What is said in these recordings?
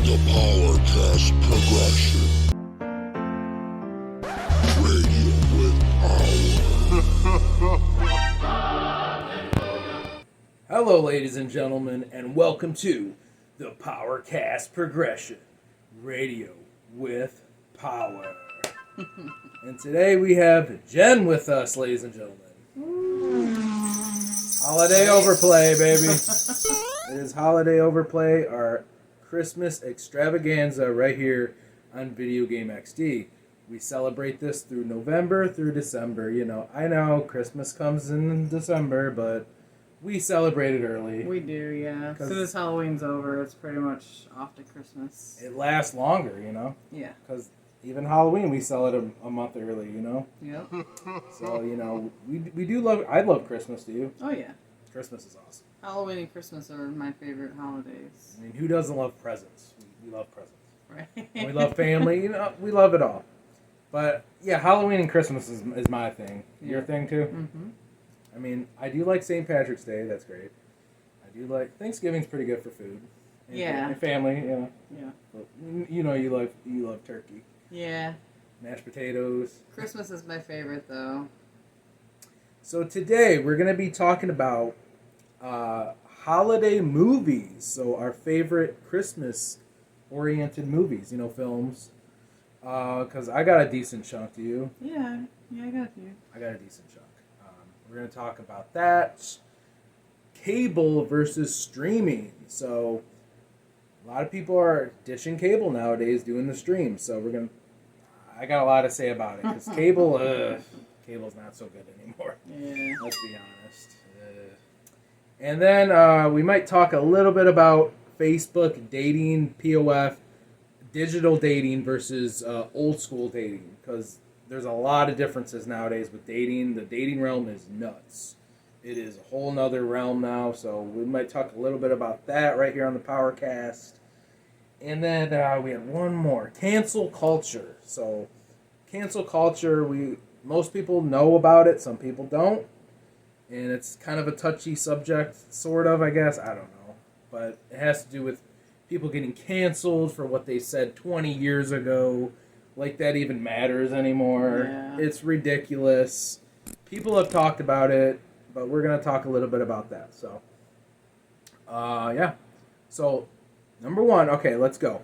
The PowerKast Progression. Radio with power. Hello, ladies and gentlemen, and welcome to the PowerKast Progression. Radio with power. And today we have Jen with us, ladies and gentlemen. Holiday Overplay, baby. It is Holiday Overplay, our Christmas extravaganza right here on Video Game XD. We celebrate this through November through December. You know, I know Christmas comes in December, but we celebrate it early. We do, yeah. As soon as Halloween's over, it's pretty much off to Christmas. It lasts longer, you know? Yeah. Because even Halloween, we sell it a month early, you know? Yep. So, you know, we do love... I love Christmas, do you? Oh, yeah. Christmas is awesome. Halloween and Christmas are my favorite holidays. I mean, who doesn't love presents? We love presents. Right. And we love family. You know, we love it all. But, yeah, Halloween and Christmas is my thing. Yeah. Your thing, too? Mm-hmm. I mean, I do like St. Patrick's Day. That's great. I do like... Thanksgiving's pretty good for food. Yeah. And family, you know. Yeah. But, you know you love turkey. Yeah. Mashed potatoes. Christmas is my favorite, though. So today we're going to be talking about holiday movies. So our favorite Christmas-oriented movies, you know, films. Because I got a decent chunk. Do you? Yeah. Yeah, I got you. I got a decent chunk. We're going to talk about that. Cable versus streaming. So a lot of people are ditching cable nowadays, doing the stream. So I got a lot to say about it. Because cable's not so good anymore. Yeah. Let's be honest. And then we might talk a little bit about Facebook dating, POF, digital dating versus old school dating. Because there's a lot of differences nowadays with dating. The dating realm is nuts. It is a whole nother realm now. So we might talk a little bit about that right here on the PowerKast. And then we had one more. Cancel culture. So cancel culture, most people know about it. Some people don't. And it's kind of a touchy subject, sort of, I guess. I don't know. But it has to do with people getting canceled for what they said 20 years ago. Like that even matters anymore. Yeah. It's ridiculous. People have talked about it, but we're going to talk a little bit about that. So, yeah. So, number one, okay, let's go.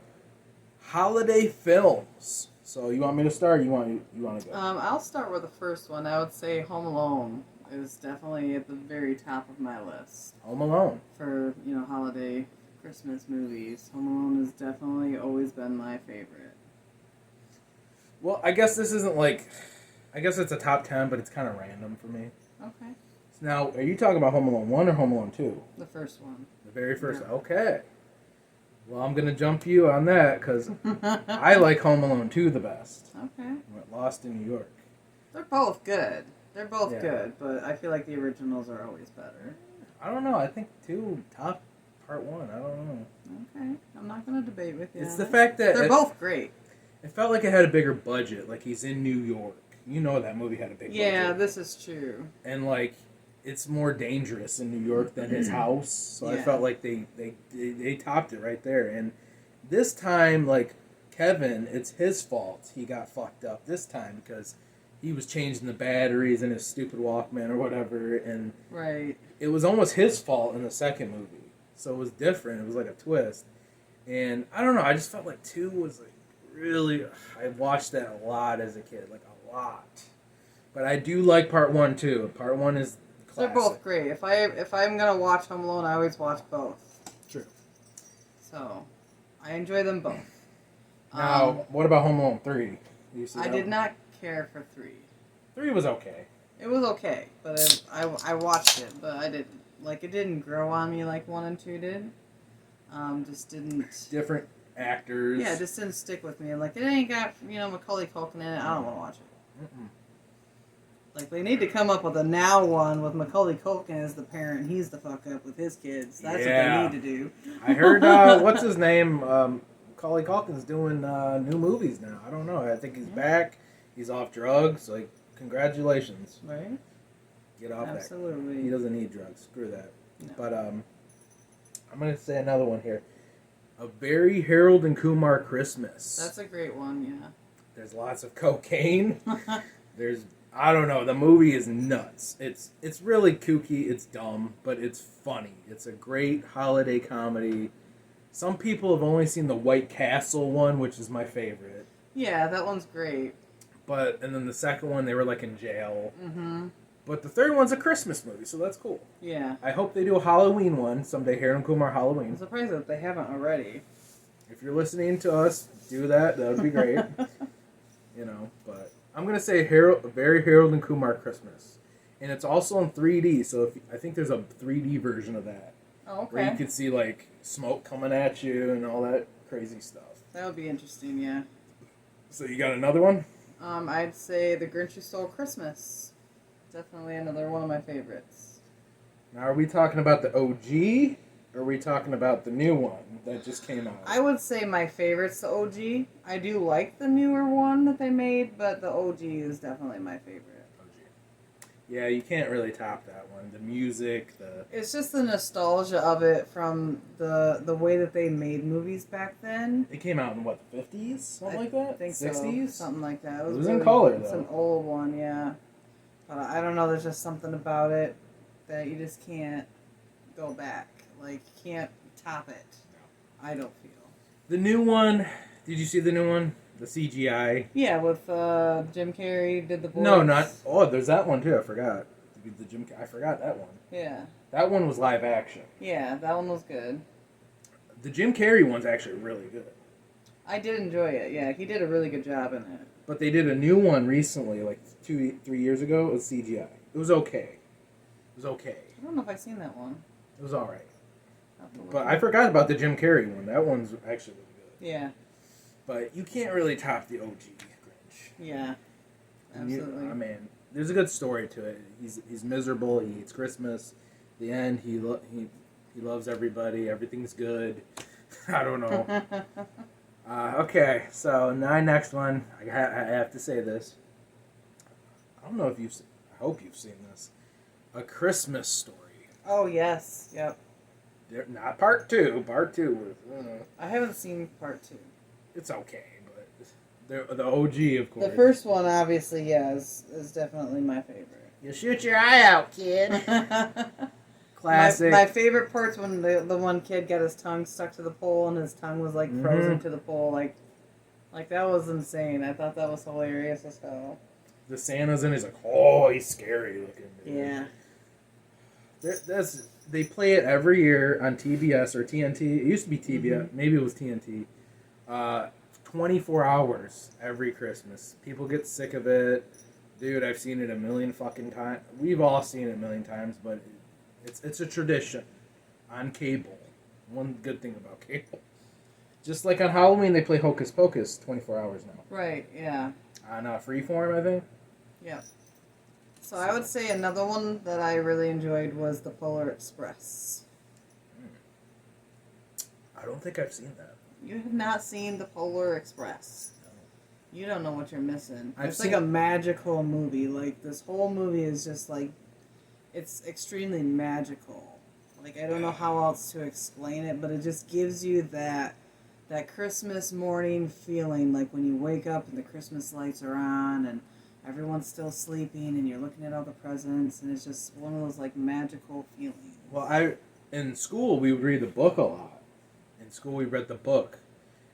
Holiday films. So, you want me to start or you want to go? I'll start with the first one. I would say Home Alone is definitely at the very top of my list. Home Alone. For, you know, holiday Christmas movies. Home Alone has definitely always been my favorite. Well, I guess this isn't like... I guess it's a top 10, but it's kind of random for me. Okay. Now, are you talking about Home Alone 1 or Home Alone 2? The first one. The very first. Yeah. Okay. Well, I'm going to jump you on that because I like Home Alone 2 the best. Okay. Lost in New York. They're both good. They're both Yeah. good, but I feel like the originals are always better. I don't know. I think 2 top part 1. I don't know. Okay. I'm not going to debate with you. It's the fact that they're both great. It felt like it had a bigger budget. Like he's in New York. You know that movie had a big budget. Yeah, this is true. And like it's more dangerous in New York than his house. So I Yeah. felt like they topped it right there. And this time, like Kevin, it's his fault he got fucked up this time because he was changing the batteries in his stupid Walkman or whatever, and Right. it was almost his fault in the second movie. So it was different. It was like a twist. And I don't know, I just felt like 2 was like really... I watched that a lot as a kid, like a lot. But I do like part 1 too. Part 1 is classic. They're both great. If I'm going to watch Home Alone, I always watch both. True. So, I enjoy them both. Now, what about Home Alone 3? You see I that did one? not care for 3. 3 was okay. It was okay, but I watched it, but I didn't. Like, it didn't grow on me like 1 and 2 did. Just didn't... Different actors. Yeah, it just didn't stick with me. Like, it ain't got, you know, Macaulay Culkin in it. I don't want to watch it. Mm-mm. Like, they need to come up with a now one with Macaulay Culkin as the parent. He's the fuck up with his kids. That's what they need to do. I heard, what's his name? Macaulay Culkin's doing new movies now. I don't know. I think he's back. He's off drugs. Like, congratulations. Right? Get off that. Absolutely. He doesn't need drugs. Screw that. No. But I'm going to say another one here. A Very Harold and Kumar Christmas. That's a great one, yeah. There's lots of cocaine. I don't know. The movie is nuts. It's really kooky. It's dumb, but it's funny. It's a great holiday comedy. Some people have only seen the White Castle one, which is my favorite. Yeah, that one's great. And then the second one, they were like in jail. Mm-hmm. But the third one's a Christmas movie, so that's cool. Yeah. I hope they do a Halloween one someday. Harold and Kumar Halloween. I'm surprised that they haven't already. If you're listening to us, do that. That would be great. But I'm gonna say Very Harold and Kumar Christmas, and it's also in 3D. So I think there's a 3D version of that. Oh, okay. Where you could see like smoke coming at you and all that crazy stuff. That would be interesting, yeah. So you got another one? I'd say The Grinch Who Stole Christmas. Definitely another one of my favorites. Now, are we talking about the OG, or are we talking about the new one that just came out? I would say my favorite's the OG. I do like the newer one that they made, but the OG is definitely my favorite. OG. Yeah, you can't really top that one. The music, It's just the nostalgia of it from the way that they made movies back then. It came out in, what, the 50s? Something like that? I think 60s? so. Something like that. It was in color, It's though. an old one, yeah. But I don't know, there's just something about it that you just can't go back. Like, you can't top it. No. I don't feel. The new one, did you see the new one? The CGI? Yeah, with Jim Carrey did the voice. No, there's that one too, I forgot. I forgot that one. Yeah. That one was live action. Yeah, that one was good. The Jim Carrey one's actually really good. I did enjoy it, yeah. He did a really good job in it. But they did a new one recently, like 3 years ago. It was CGI. It was okay. I don't know if I've seen that one. It was alright. But I forgot about the Jim Carrey one. That one's actually really good. Yeah. But you can't really top the OG Grinch. Yeah. Absolutely. There's a good story to it. He's miserable. He hates Christmas. The end, he loves everybody. Everything's good. I don't know. Okay, so my next one. I have to say this. I don't know if I hope you've seen this. A Christmas Story. Oh, yes. Yep. Not part two. Part two was. I haven't seen part 2. It's okay, but the OG, of course. The first one, obviously, yeah, is definitely my favorite. You shoot your eye out, kid. Classic. My favorite part's when the one kid got his tongue stuck to the pole and his tongue was like frozen to the pole. Like that was insane. I thought that was hilarious as hell. The Santa's in. He's like, oh, he's scary looking. Dude. Yeah. They play it every year on TBS or TNT. It used to be TBS. Maybe it was TNT. 24 hours every Christmas. People get sick of it. Dude, I've seen it a million fucking times. We've all seen it a million times, but it's a tradition on cable. One good thing about cable. Just like on Halloween, they play Hocus Pocus 24 hours now. Right, yeah. On Freeform, I think. Yeah. So I would say another one that I really enjoyed was The Polar Express. I don't think I've seen that. You have not seen The Polar Express. No. You don't know what you're missing. It's seen like a magical movie. Like, this whole movie is just like, it's extremely magical. Like, I don't know how else to explain it, but it just gives you that Christmas morning feeling, like when you wake up and the Christmas lights are on and everyone's still sleeping and you're looking at all the presents, and it's just one of those like magical feelings. Well, in school we would read the book a lot. In school we read the book,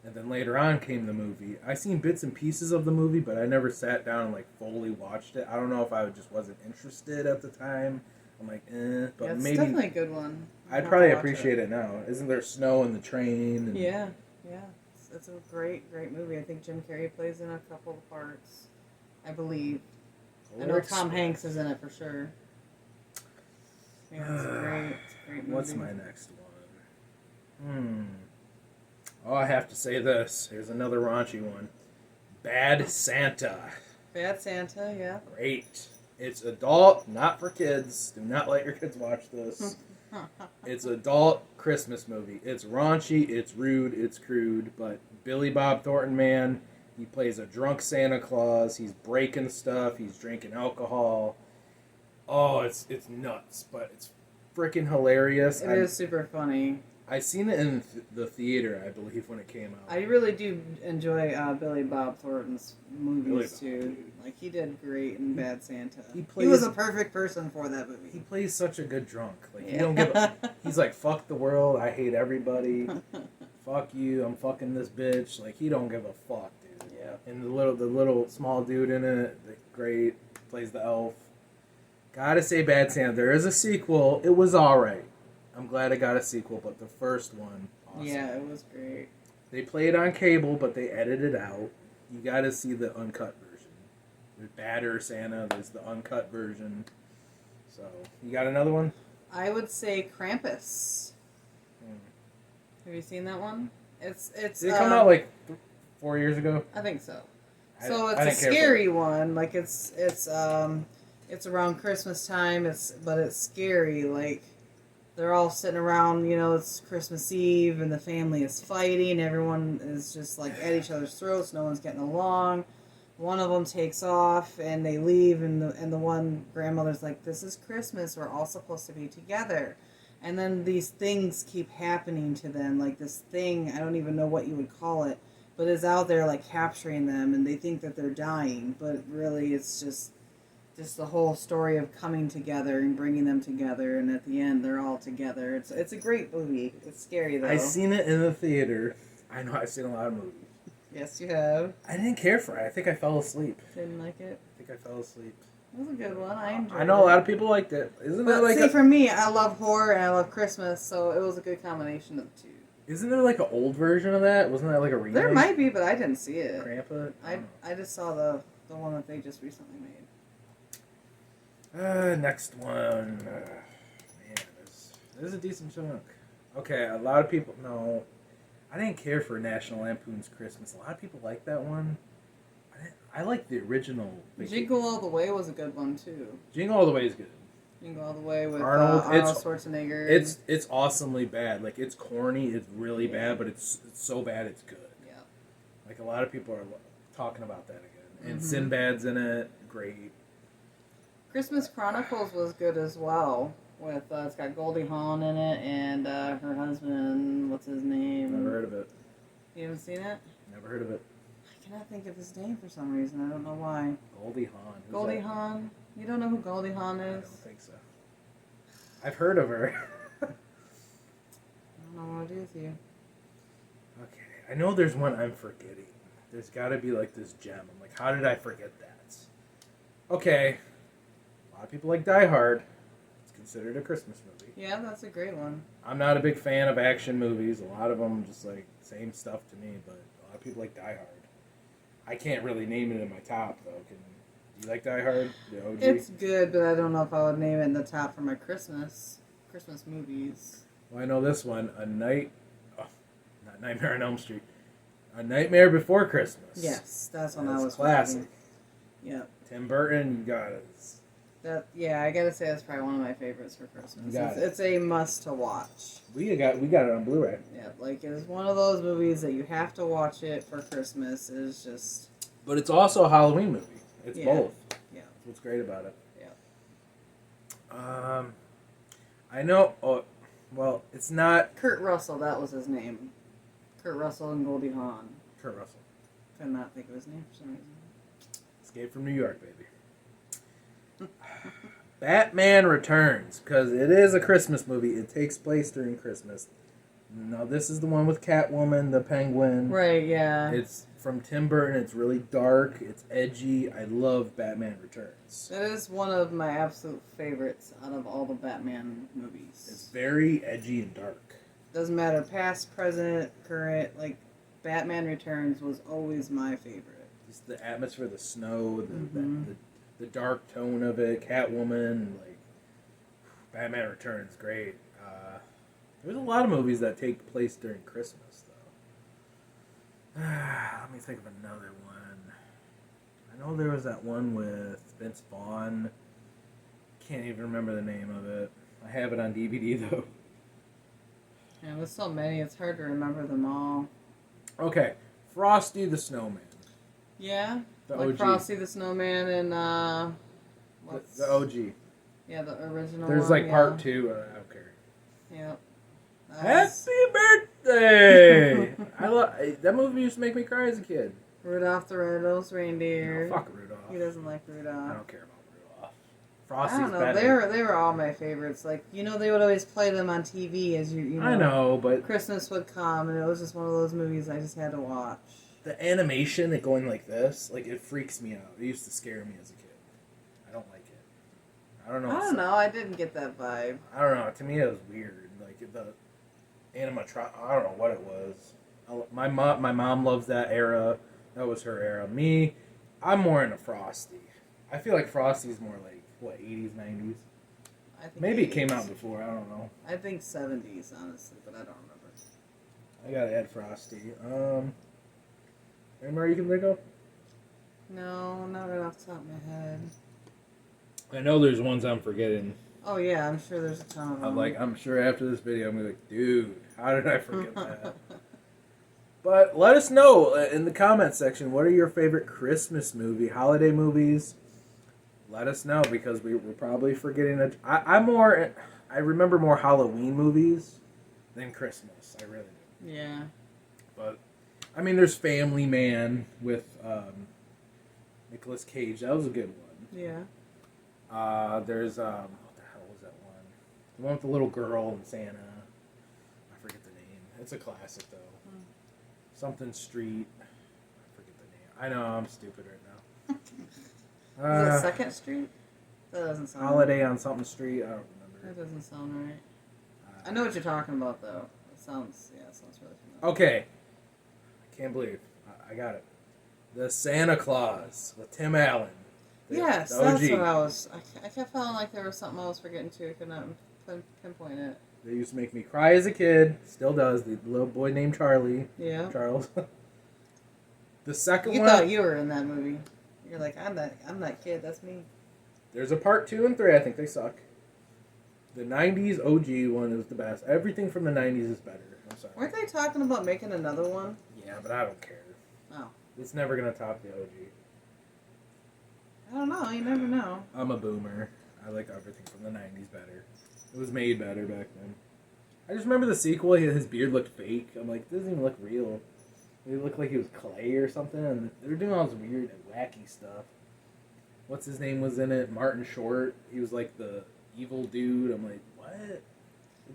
and then later on came the movie. I seen bits and pieces of the movie, but I never sat down and like fully watched it. I don't know if I just wasn't interested at the time. I'm like, but yeah, it's maybe definitely a good one. I'd probably appreciate it now. Isn't there snow in the train? And yeah. It's a great movie. I think Jim Carrey plays in a couple of parts, I believe. I know Tom Hanks is in it for sure. Yeah, it's a great movie. What's my next one? Oh, I have to say this. Here's another raunchy one. Bad Santa. Bad Santa, yeah. Great. It's adult, not for kids. Do not let your kids watch this. It's adult Christmas movie. It's raunchy, it's rude, it's crude, but Billy Bob Thornton, man, he plays a drunk Santa Claus. He's breaking stuff. He's drinking alcohol. Oh, it's nuts, but it's freaking hilarious. It is super funny. I seen it in the theater, I believe, when it came out. I really do enjoy Billy Bob Thornton's movies Billy Bob, too. dude. Like he did great in Bad Santa. He He was plays- a perfect person for that movie. He plays such a good drunk. Like he Yeah. don't give. He's like, fuck the world. I hate everybody. Fuck you. I'm fucking this bitch. Like he don't give a fuck, dude. Yeah. And the little small dude in it, great, plays the elf. Gotta say, Bad Santa. There is a sequel. It was all right. I'm glad it got a sequel, but the first one, awesome. Yeah, it was great. They play it on cable, but they edited it out. You gotta see the uncut version. There's Badder Santa. There's the uncut version. So you got another one? I would say Krampus. Hmm. Have you seen that one? It's Did it come out like 4 years ago? I think so. I So it's a didn't care for scary it. one. Like it's around Christmas time. But it's scary. Like they're all sitting around. You know, it's Christmas Eve and the family is fighting. Everyone is just like at each other's throats. No one's getting along. One of them takes off and they leave, and the one grandmother's like, "This is Christmas. We're all supposed to be together." And then these things keep happening to them. Like this thing, I don't even know what you would call it, but is out there like capturing them, and they think that they're dying, but really it's just the whole story of coming together and bringing them together, and at the end they're all together. It's a great movie. It's scary though. I seen it in the theater. I know I've seen a lot of movies. Yes, you have. I didn't care for it. I think I fell asleep. Didn't like it. I think I fell asleep. It was a good one. I enjoyed it. I know a lot of people liked it. Isn't But there like see, for me, I love horror and I love Christmas, so it was a good combination of the two. Isn't there like an old version of that? Wasn't that like a remake? There might be, but I didn't see it. Krampus? I just saw the one that they just recently made. Next one. Man, there's a decent chunk. Okay, a lot of people. No, I didn't care for National Lampoon's Christmas. A lot of people like that one. I like the original. Jingle All the Way was a good one too. Jingle All the Way is good. Jingle All the Way with Arnold, Arnold Schwarzenegger. It's awesomely bad. Like it's corny. It's really bad, but it's so bad it's good. Yeah. Like a lot of people are talking about that again. And Mhm. Sinbad's in it. Great. Christmas Chronicles was good as well. With it's got Goldie Hawn in it and her husband. What's his name? Never heard of it. You haven't seen it? Never heard of it. I cannot think of his name for some reason. I don't know why. Goldie Hawn. Who's Goldie that? Hawn. You don't know who Goldie Hawn I is? don't think so. I've heard of her. I don't know what to do with you. Okay, I know there's one I'm forgetting. There's got to be like this gem. I'm like, how did I forget that? Okay, a lot of people like Die Hard. It's considered a Christmas movie. Yeah, that's a great one. I'm not a big fan of action movies. A lot of them just like same stuff to me, but a lot of people like Die Hard. I can't really name it in my top though. Do you like Die Hard? The OG? It's good, but I don't know if I would name it in the top for my Christmas movies. Well, I know this one. Not Nightmare on Elm Street. A Nightmare Before Christmas. Yes, that's one I That's was classic. thinking. Yep. Tim Burton, you got it. I gotta say that's probably one of my favorites for Christmas. You got It's a must to watch. We got it on Blu-ray. Yeah, like it's one of those movies that you have to watch it for Christmas. It's just But it's also a Halloween movie. It's Yeah. both. Yeah. That's what's great about it. Yeah. I know. Oh, well, it's not Kurt Russell, that was his name. Kurt Russell and Goldie Hawn. Kurt Russell. Could not think of his name for some reason. Escape from New York, baby. Batman Returns, because it is a Christmas movie. It takes place during Christmas. Now, this is the one with Catwoman, the Penguin. Right, yeah. It's from Tim Burton. It's really dark. It's edgy. I love Batman Returns. That is one of my absolute favorites out of all the Batman movies. It's very edgy and dark. Doesn't matter, past, present, current, like, Batman Returns was always my favorite. Just the atmosphere, the snow, Mhm. the dark tone of it, Catwoman, like Batman Returns, great. There's a lot of movies that take place during Christmas, though. Let me think of another one. I know there was that one with Vince Vaughn. Can't even remember the name of it. I have it on DVD though. Yeah, there's so many, it's hard to remember them all. Okay, Frosty the Snowman. Yeah? The like OG. Frosty the Snowman and, The OG. Yeah, the original There's one, like yeah. part 2. I don't care. Yep. Happy birthday! I love that movie. Used to make me cry as a kid. Rudolph the Red-Nosed Reindeer. No, fuck Rudolph. He doesn't like I Rudolph. don't care about Rudolph. Frosty's I don't know. better. They were all my favorites. Like, you know, they would always play them on TV as you know. I know, but Christmas would come, and it was just one of those movies I just had to watch. the animation, it going like this, like it freaks me out. It used to scare me as a kid. I don't like it. I don't know. I don't know. I didn't get that vibe. I don't know. To me, it was weird. Like the animatronic. I don't know what it was. My mom loves that era. That was her era. Me, I'm more into Frosty. I feel like Frosty's more like what 80s, 90s. I think Maybe it 80s. came out before. I don't know. I think 70s, honestly, but I don't remember. I gotta add Frosty. Any more you can think of? No, not right off the top of my head. I know there's ones I'm forgetting. Oh yeah, I'm sure there's a ton of them. I'm sure after this video I'm gonna be like, dude, how did I forget that? But let us know in the comment section, what are your favorite Christmas movie, holiday movies? Let us know, because we're probably forgetting. I remember more Halloween movies than Christmas. I really do. Yeah. But I mean, there's Family Man with Nicolas Cage. That was a good one. Yeah. There's what the hell was that one? The one with the little girl and Santa. I forget the name. It's a classic though. Something Street. I forget the name. I know I'm stupid right now. Is it Second Street? That doesn't sound Holiday right. on something Street. I don't That remember. doesn't sound right. I know what you're talking about though. It sounds really familiar. Okay. I can't believe I got it. The Santa Claus with Tim Allen. Yes, the that's OG. what I was. I kept feeling like there was something I was forgetting too. I could not pinpoint it. They used to make me cry as a kid. Still does. The little boy named Charlie. Yeah. Charles. The second You one. thought you were in that movie. You're like, I'm that kid. That's me. There's a part 2 and 3. I think they suck. The 90s OG one is the best. Everything from the 90s is better. I'm sorry. Weren't they talking about making another one? Yeah, but I don't care. Oh. It's never going to top the OG. I don't know. You never know. I'm a boomer. I like everything from the 90s better. It was made better back then. I just remember the sequel, his beard looked fake. I'm like, it doesn't even look real. It looked like he was clay or something. And they were doing all this weird and wacky stuff. What's his name was in it? Martin Short. He was like the evil dude. I'm like, what? It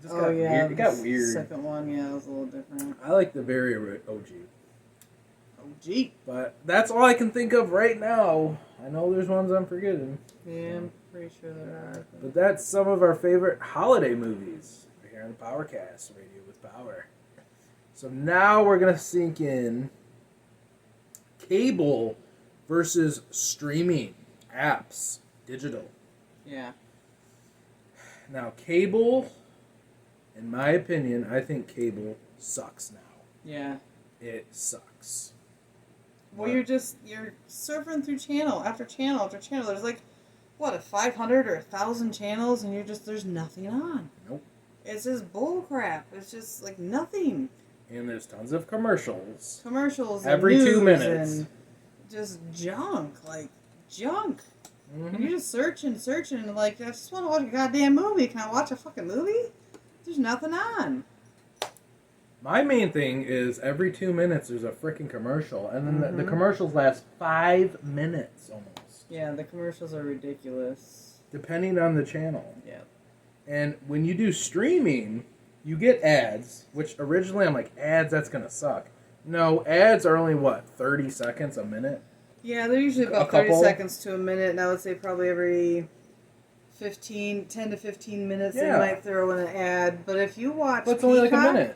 just got weird. It got weird. Second one, yeah, it was a little different. I like the very OG. OG. But that's all I can think of right now. I know there's ones I'm forgetting. Yeah, I'm pretty sure there are. But that's some of our favorite holiday movies right here on the PowerKast Radio with Power. So now we're going to sink in cable versus streaming apps, digital. Yeah. Now, cable, in my opinion, I think cable sucks now. Yeah. It sucks. Well, you're surfing through channel after channel after channel. There's like, what, 500 or 1,000 channels, and there's nothing on. Nope. It's just bull crap. It's just like nothing. And there's tons of commercials. Commercials Every and 2 news minutes. and just junk, like junk. Mm-hmm. And you're just searching, and like, I just want to watch a goddamn movie. Can I watch a fucking movie? There's nothing on. My main thing is every 2 minutes there's a freaking commercial, and then the Mhm. commercials last 5 minutes almost, Yeah, the commercials are ridiculous. depending on the channel. Yeah. And when you do streaming, you get ads, which originally I'm like, ads, that's gonna suck. No, ads are only 30 seconds, a minute? Yeah, they're usually about 30 seconds to a minute, and I would say probably every 10 to 15 minutes Yeah. they might throw in an ad. But if you watch But it's only like a minute.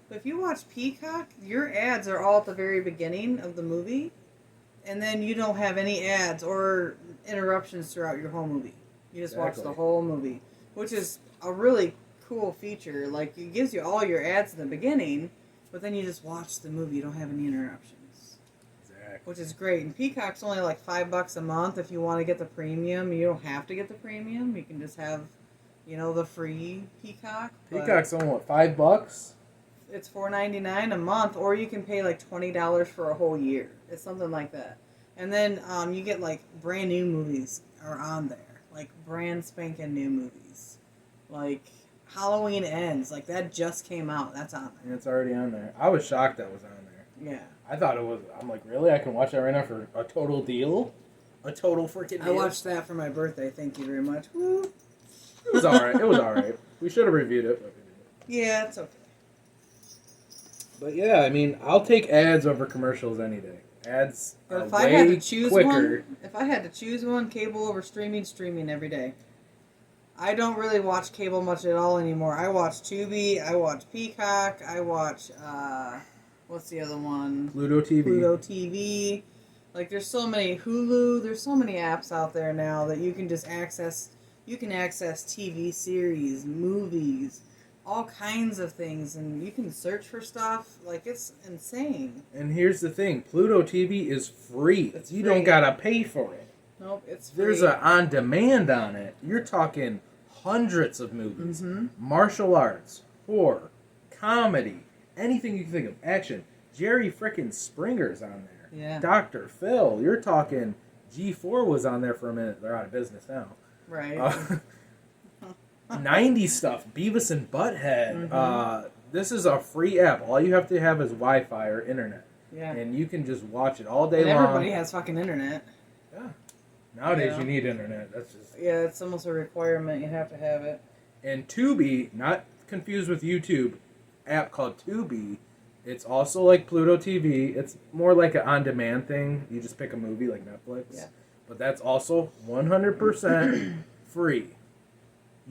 If you watch Peacock, your ads are all at the very beginning of the movie, and then you don't have any ads or interruptions throughout your whole movie. You just watch the whole movie, which is a really cool feature. Like, it gives you all your ads in the beginning, but then you just watch the movie. You don't have any interruptions. Exactly. Which is great. And Peacock's only like $5 a month if you want to get the premium. You don't have to get the premium. You can just have, the free Peacock. Peacock's only $5? It's $4.99 a month, or you can pay like $20 for a whole year. It's something like that. And then you get like brand new movies are on there, like brand spanking new movies, like Halloween Ends. Like, that just came out. That's on And it's already on there. I was shocked that was on there. there. Yeah. I thought it was. I'm like, really? I can watch that right now for a total deal? A total freaking deal? I watched that for my birthday. Thank you very much. Woo. It was alright. It was alright. We should have reviewed it, but we didn't. Yeah, it's okay. But yeah, I mean, I'll take ads over commercials any day. Ads But are if I way had to choose quicker. one, cable over streaming every day. I don't really watch cable much at all anymore. I watch Tubi, I watch Peacock, I watch, what's the other one? Pluto TV. Pluto TV. Like, there's so many, Hulu, there's so many apps out there now that you can just access, TV series, movies, all kinds of things, and you can search for stuff. Like, it's insane. And here's the thing, Pluto TV is free. It's you free. don't gotta pay for it. Nope, it's free. There's a on demand on it. You're talking hundreds of movies, martial arts, horror, comedy, anything you can think of, action. Jerry frickin' Springer's on there. Yeah. Dr. Phil. You're talking G4 was on there for a minute. They're out of business now. Right. 90s stuff, Beavis and Butthead. This is a free app. All you have to have is Wi-Fi or internet. Yeah. And you can just watch it all day And long. everybody has fucking internet. Yeah. Nowadays Yeah. you need internet. That's just. Yeah, it's almost a requirement. You have to have it. And Tubi, not confused with YouTube, app called Tubi. It's also like Pluto TV. It's more like an on-demand thing. You just pick a movie like Netflix. Yeah. But that's also 100% free.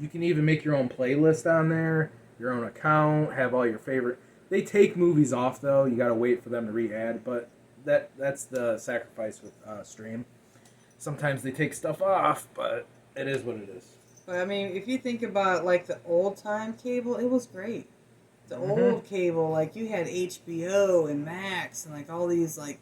You can even make your own playlist on there, your own account, have all your favorite. They take movies off though. You got to wait for them to re-add, but that's the sacrifice with Stream. Sometimes they take stuff off, but it is what it is. But I mean, if you think about like the old time cable, it was great. The old cable, like you had HBO and Max and like all these like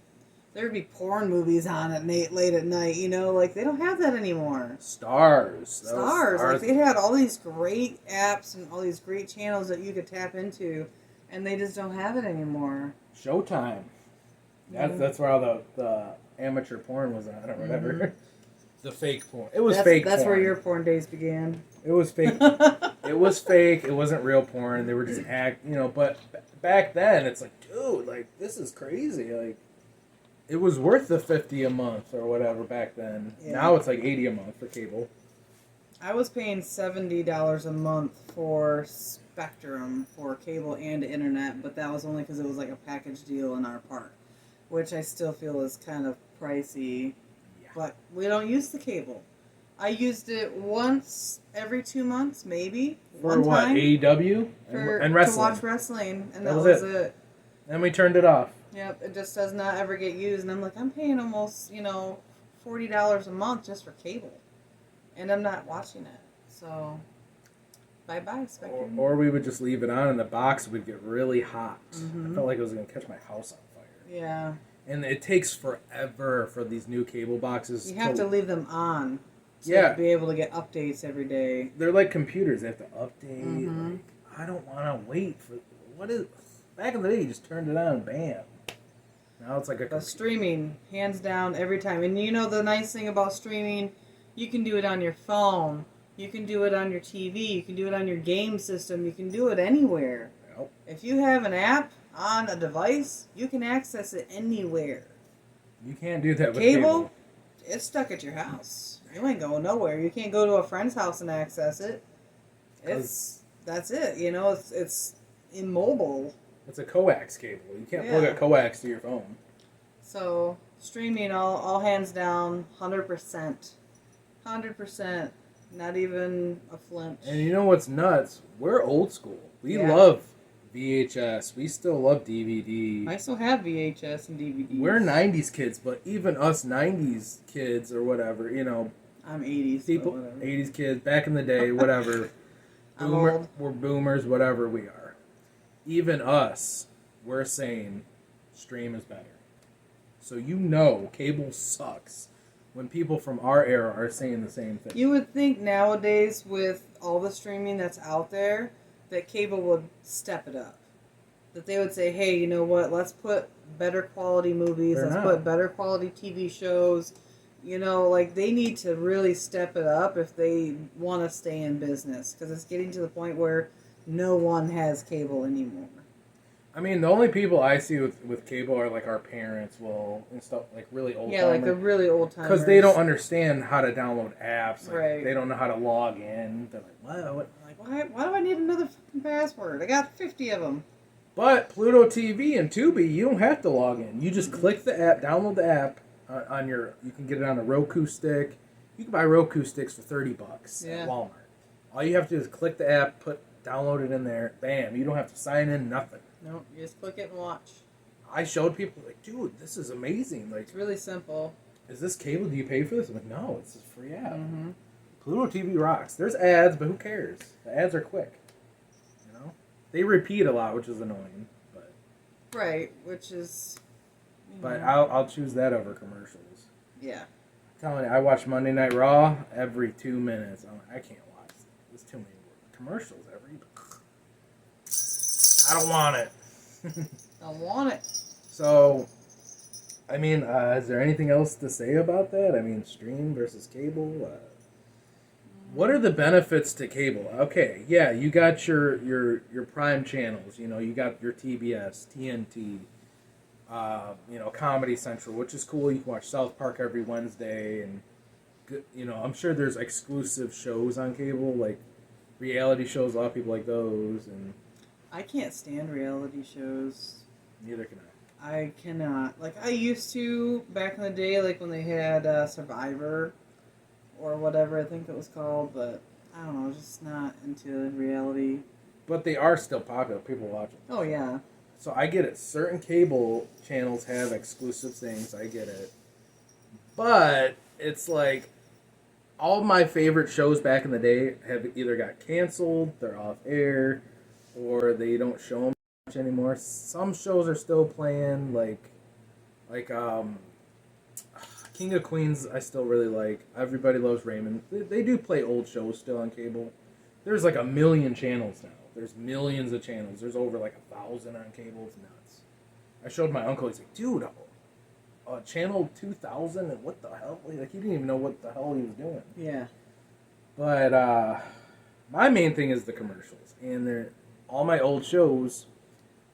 there'd be porn movies on at late at night, you know, like they don't have that anymore. Stars. Like they had all these great apps and all these great channels that you could tap into, and they just don't have it anymore. Showtime. That's where all the amateur porn was on or whatever. The fake porn. It was fake porn. That's where your porn days began. It was fake. It was fake. It wasn't real porn. They were just but back then it's like, dude, like this is crazy. Like it was worth the $50 a month or whatever back then. Yeah. Now it's like $80 a month for cable. I was paying $70 a month for Spectrum for cable and internet, but that was only because it was like a package deal in our park, which I still feel is kind of pricey. Yeah. But we don't use the cable. I used it once every 2 months, maybe. For what? AEW and wrestling. To watch wrestling, and that was it. Then we turned it off. Yep, it just does not ever get used, and I'm like, I'm paying almost, $40 a month just for cable, and I'm not watching it. So, bye-bye, Spectrum. Or we would just leave it on, and the box would get really hot. I felt like it was going to catch my house on fire. Yeah. And it takes forever for these new cable boxes. You have to leave them on. To be able to get updates every day. They're like computers. They have to update. Like, I don't want to wait for... Back in the day, you just turned it on, bam. Now it's like a... streaming, hands down, every time. And the nice thing about streaming, you can do it on your phone. You can do it on your TV. You can do it on your game system. You can do it anywhere. Yep. If you have an app on a device, you can access it anywhere. You can't do that with cable. It's stuck at your house. You ain't going nowhere. You can't go to a friend's house and access it. That's it. It's immobile. It's a coax cable. You can't plug a coax to your phone. So streaming, all hands down, 100%, 100%. Not even a flinch. And you know what's nuts? We're old school. We love VHS. We still love DVD. I still have VHS and DVD. We're 90s kids, but even us 90s kids or whatever, I'm 80s. People, 80s kids, back in the day, whatever. I'm old. We're boomers, whatever we are. Even us, we're saying stream is better. So cable sucks when people from our era are saying the same thing. You would think nowadays with all the streaming that's out there that cable would step it up. That they would say, hey, you know what, let's put better quality movies, put better quality TV shows, You know, like, they need to really step it up if they want to stay in business. Because it's getting to the point where no one has cable anymore. I mean, the only people I see with cable are like our parents will install like really old. Yeah, like the really old timers. Because they don't understand how to download apps. Like, Right. They don't know how to log in. They're like, what? Why do I need another fucking password? I got 50 of them. But Pluto TV and Tubi, you don't have to log in. You just click the app, download the app on your. You can get it on a Roku stick. You can buy Roku sticks for $30 at Walmart. All you have to do is click the app, download it in there. Bam! You don't have to sign in. Nothing. No, you just click it and watch. I showed people like, dude, this is amazing. Like, it's really simple. Is this cable? Do you pay for this? I'm like, no, it's a free app. Mm-hmm. Pluto TV rocks. There's ads, but who cares? The ads are quick. You know, they repeat a lot, which is annoying. But right, which is. But I'll choose that over commercials. Yeah. I'm telling you, I watch Monday Night Raw every 2 minutes. I can't watch. There's too many commercials every. I don't want it. Don't want it. So, I mean, is there anything else to say about that? I mean, stream versus cable. What are the benefits to cable? Okay, yeah, you got your prime channels. You know, you got your TBS, TNT, Comedy Central, which is cool. You can watch South Park every Wednesday, and I'm sure there's exclusive shows on cable, like reality shows. A lot of people like those, and I can't stand reality shows. Neither can I. I cannot. Like, I used to back in the day, like when they had Survivor or whatever I think it was called, but I don't know, just not into reality. But they are still popular. People watch them. Oh, yeah. So I get it. Certain cable channels have exclusive things. I get it. But it's like all my favorite shows back in the day have either got canceled, they're off air, or they don't show them much anymore. Some shows are still playing, like King of Queens. I still really like. Everybody Loves Raymond. They do play old shows still on cable. There's like 1 million channels now. There's millions of channels. There's over like 1,000 on cable. It's nuts. I showed my uncle. He's like, dude, channel 2000, and what the hell? Like, he didn't even know what the hell he was doing. Yeah. But my main thing is the commercials, and all my old shows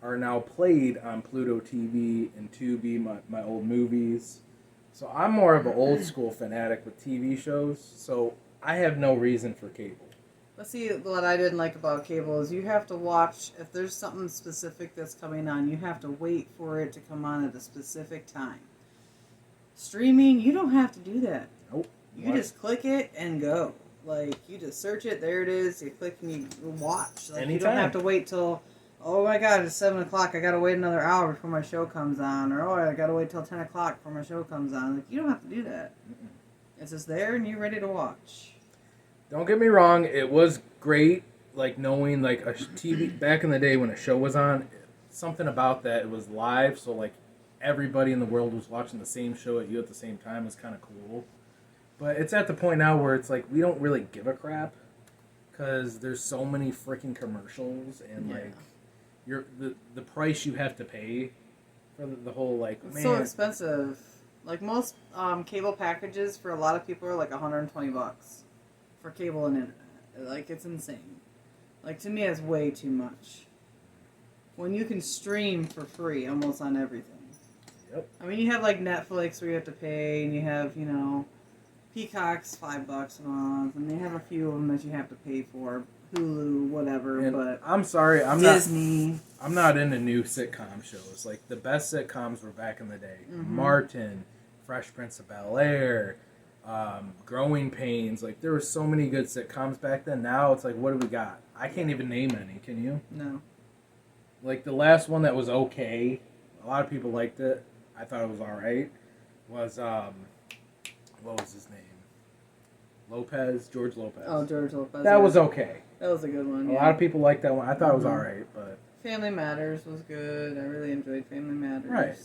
are now played on Pluto TV and Tubi, my old movies. So I'm more of an old school fanatic with TV shows, so I have no reason for cable. Let's see, what I didn't like about cable is you have to watch, if there's something specific that's coming on, you have to wait for it to come on at a specific time. Streaming, you don't have to do that. Nope. You just click it and go. Like, you just search it, there it is, you click and you watch. Like, Anytime. You don't have to wait till, oh my god, it's 7 o'clock, I gotta wait another hour before my show comes on, or oh, I gotta wait till 10 o'clock before my show comes on. Like, you don't have to do that. Mm-mm. It's just there and you're ready to watch. Don't get me wrong, it was great, like, knowing, like, a TV, back in the day when a show was on, something about that, it was live, so, like, everybody in the world was watching the same show at you at the same time. Was kind of cool. But it's at the point now where it's like, we don't really give a crap, because there's so many freaking commercials, and, like, the price you have to pay for the whole, like, It's man. so expensive. Like, most cable packages for a lot of people are like $120 for cable and internet. Like, it's insane. Like, to me, it's way too much. When you can stream for free almost on everything. Yep. I mean, you have like Netflix where you have to pay, and you have, Peacock's $5 a month, and they have a few of them that you have to pay for, Hulu, whatever. And but I'm sorry, Disney. I'm not into new sitcom shows. Like, the best sitcoms were back in the day. Mm-hmm. Martin, Fresh Prince of Bel-Air, Growing Pains. Like, there were so many good sitcoms back then. Now it's like, what do we got? I can't even name any. Can you? No. Like, the last one that was okay, a lot of people liked it. I thought it was alright. Was, what was his name? George Lopez. Oh, George Lopez. That was okay. That was a good one. A lot of people liked that one. I thought it was alright, but... Family Matters was good. I really enjoyed Family Matters. Right.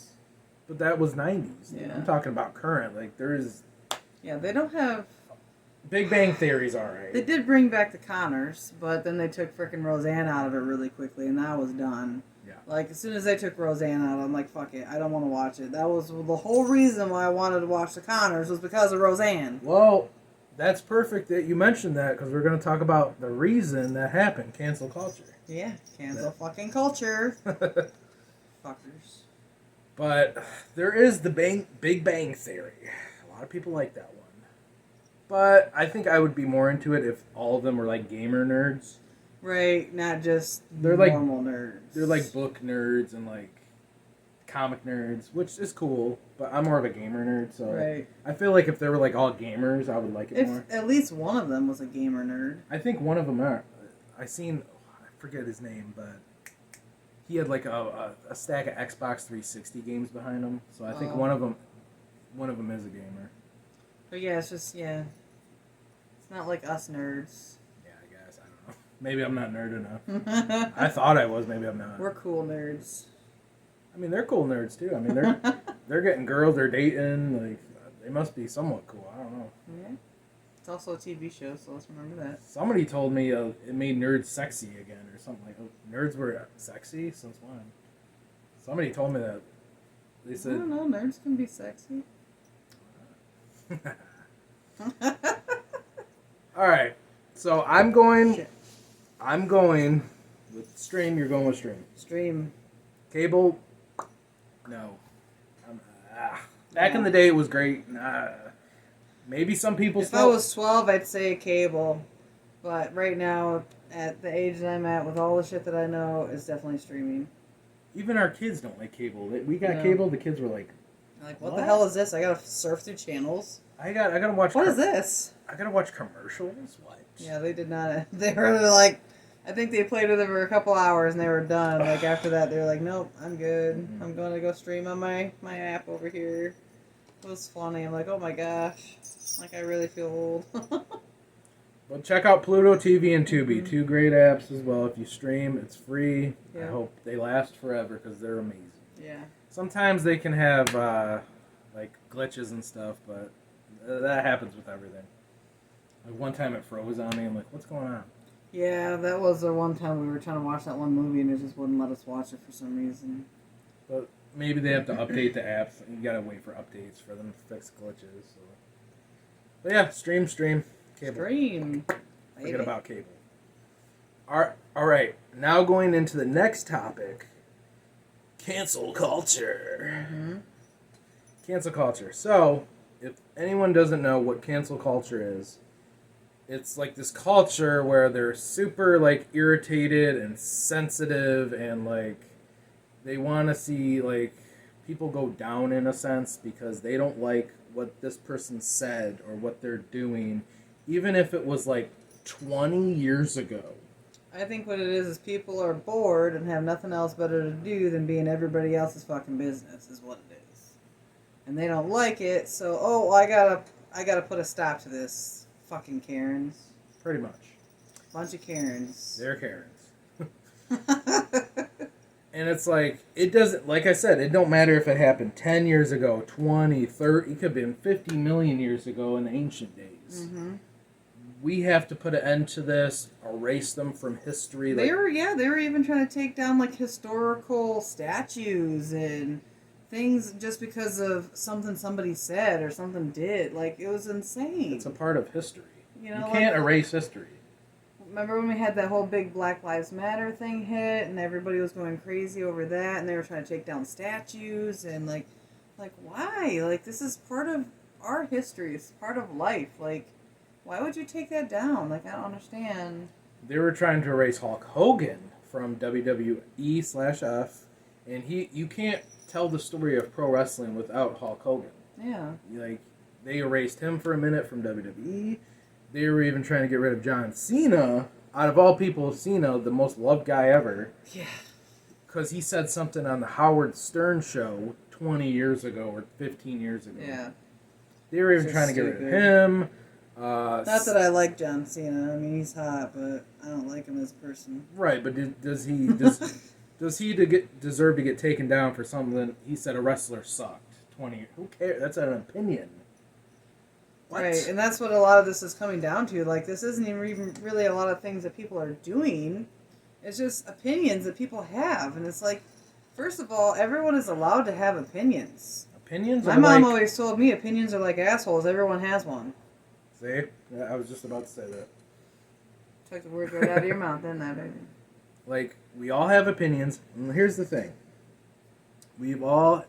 But that was 90s. Yeah. I'm talking about current. Like, there's... Yeah, they don't have... Big Bang Theory's alright. They did bring back the Connors, but then they took frickin' Roseanne out of it really quickly, and that was done. Yeah. Like, as soon as they took Roseanne out, I'm like, fuck it, I don't want to watch it. That was the whole reason why I wanted to watch The Connors, was because of Roseanne. Well, that's perfect that you mentioned that, because we're going to talk about the reason that happened, cancel culture. Yeah, cancel fucking culture. Fuckers. But there is the Big Bang Theory. A lot of people like that one. But I think I would be more into it if all of them were like gamer nerds. Right, not just They're like normal nerds. They're like book nerds and like comic nerds, which is cool. But I'm more of a gamer nerd, so right. I feel like if they were like all gamers, I would like it more. If at least one of them was a gamer nerd. I think one of them are. I forget his name, but he had like a stack of Xbox 360 games behind him. So I think one of them is a gamer. But yeah, it's just it's not like us nerds. Yeah, I guess I don't know. Maybe I'm not nerd enough. I thought I was. Maybe I'm not. We're cool nerds. I mean, they're cool nerds too. I mean, they're getting girls, they're dating. Like, they must be somewhat cool. I don't know. Yeah. It's also a TV show, so let's remember that. Somebody told me it made nerds sexy again, or something like. Nerds were sexy since when? Somebody told me that. They said. I don't know. Nerds can be sexy. All right. So I'm going with stream. You're going with stream. Stream. Cable. No. Back in the day, it was great. Maybe some people. If I was 12, I'd say cable, but right now, at the age that I'm at, with all the shit that I know, it's definitely streaming. Even our kids don't like cable. We got cable. The kids were like, what the hell is this? I gotta surf through channels. I gotta watch. What is this? I gotta watch commercials. What? Yeah, they did not. They were like, I think they played with it for a couple hours and they were done. Like after that, they were like, nope, I'm good. Mm-hmm. I'm going to go stream on my app over here. It was funny. I'm like, oh my gosh, like I really feel old. Well, check out Pluto TV and Tubi. Mm-hmm. Two great apps as well. If you stream, it's free. Yeah. I hope they last forever because they're amazing. Yeah. Sometimes they can have like glitches and stuff, but that happens with everything. Like one time it froze on me. I'm like, what's going on? Yeah, that was the one time we were trying to watch that one movie and it just wouldn't let us watch it for some reason. But maybe they have to update the apps. You gotta wait for updates for them to fix glitches. So. But yeah, stream. Cable. Stream. Forget about cable. All right, now going into the next topic. Cancel culture. Mm-hmm. Cancel culture. So, if anyone doesn't know what cancel culture is, it's like this culture where they're super like irritated and sensitive and like they want to see like people go down in a sense because they don't like what this person said or what they're doing, even if it was like 20 years ago. I think what it is people are bored and have nothing else better to do than be in everybody else's fucking business is what it is. And they don't like it, so I gotta put a stop to this. Fucking Karens. Pretty much. Bunch of Karens. They're Karens. And it's like, it doesn't, like I said, it don't matter if it happened 10 years ago, 20, 30, it could have been 50 million years ago in the ancient days. Mm-hmm. We have to put an end to this, erase them from history. They were even trying to take down like historical statues and things just because of something somebody said or something did. Like, it was insane. It's a part of history. You know, can't erase history. Remember when we had that whole big Black Lives Matter thing hit and everybody was going crazy over that and they were trying to take down statues and like why? Like, this is part of our history. It's part of life. Like, why would you take that down? Like, I don't understand. They were trying to erase Hulk Hogan from WWE/F, and you can't tell the story of pro wrestling without Hulk Hogan. Yeah. Like, they erased him for a minute from WWE. They were even trying to get rid of John Cena. Out of all people, Cena, the most loved guy ever. Yeah. Because he said something on the Howard Stern show 20 years ago or 15 years ago. Yeah. They were even trying to get rid of him. Not that I like John Cena. I mean, he's hot, but I don't like him as a person. Right, but does he deserve to get taken down for something he said a wrestler sucked 20 years? Who cares? That's an opinion. What? Right, and that's what a lot of this is coming down to. Like, this isn't even really a lot of things that people are doing. It's just opinions that people have, and it's like, first of all, everyone is allowed to have opinions. Opinions My are mom like... always told me opinions are like assholes. Everyone has one. See? Yeah, I was just about to say that. Took the words right out of your mouth, didn't I, baby? Like, we all have opinions. And here's the thing. We've all